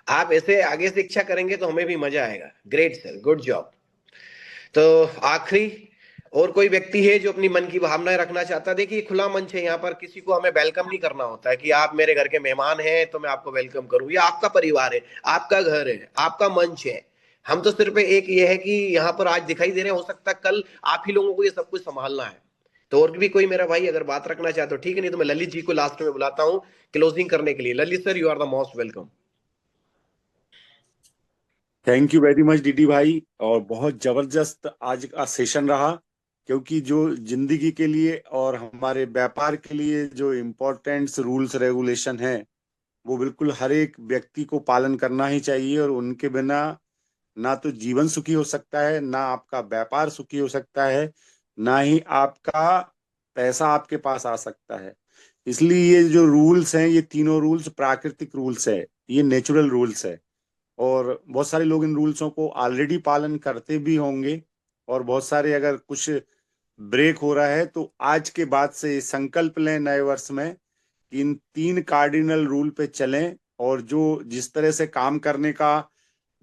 S2: आप ऐसे आगे से इच्छा करेंगे तो हमें भी मजा आएगा। Great sir, good job. तो आखिरी और कोई व्यक्ति है जो अपनी मन की भावनाएं रखना चाहता है? देखिए, खुला मंच है यहाँ पर, किसी को हमें वेलकम नहीं करना होता है कि आप मेरे घर के मेहमान हैं तो मैं आपको वेलकम करूं। ये आपका परिवार है, आपका घर है, आपका मंच है। हम तो सिर्फ एक ये है कि यहाँ पर आज दिखाई दे रहे हैं, हो सकता है कल आप ही लोगों को ये सब कुछ संभालना है। तो और भी कोई मेरा भाई अगर बात रखना चाहे तो ठीक है, नहीं तो मैं ललित जी को लास्ट में बुलाता हूँ क्लोजिंग करने के लिए। Lalit sir, you are the most welcome.
S1: Thank you very much DD भाई, और बहुत जबरदस्त आज का सेशन रहा, क्योंकि जो जिंदगी के लिए और हमारे व्यापार के लिए जो इम्पोर्टेंट्स रूल्स रेगुलेशन है, वो बिल्कुल हर एक व्यक्ति को पालन करना ही चाहिए। और उनके बिना ना तो जीवन सुखी हो सकता है, ना आपका व्यापार सुखी हो सकता है, ना ही आपका पैसा आपके पास आ सकता है। इसलिए ये जो रूल्स हैं, ये तीनों रूल्स प्राकृतिक रूल्स है, ये नेचुरल रूल्स है। और बहुत सारे लोग इन रूल्सों को ऑलरेडी पालन करते भी होंगे, और बहुत सारे अगर कुछ ब्रेक हो रहा है तो आज के बाद से संकल्प लें नए वर्ष में कि इन 3 कार्डिनल रूल पे चलें, और जो जिस तरह से काम करने का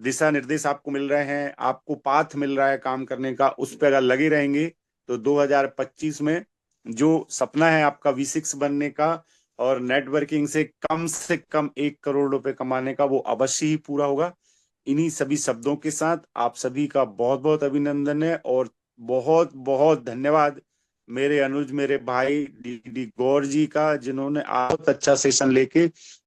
S1: दिशा निर्देश आपको मिल रहे हैं, आपको पाथ मिल रहा है काम करने का, उस पर अगर लगे रहेंगे तो 2025 में जो सपना है आपका V6 बनने का और नेटवर्किंग से कम 1 करोड़ रुपए कमाने का, वो अवश्य ही पूरा होगा। इन्हीं सभी शब्दों के साथ आप सभी का बहुत बहुत अभिनंदन है, और बहुत बहुत धन्यवाद मेरे अनुज, मेरे भाई डीडी गौर जी का, जिन्होंने बहुत अच्छा सेशन लेके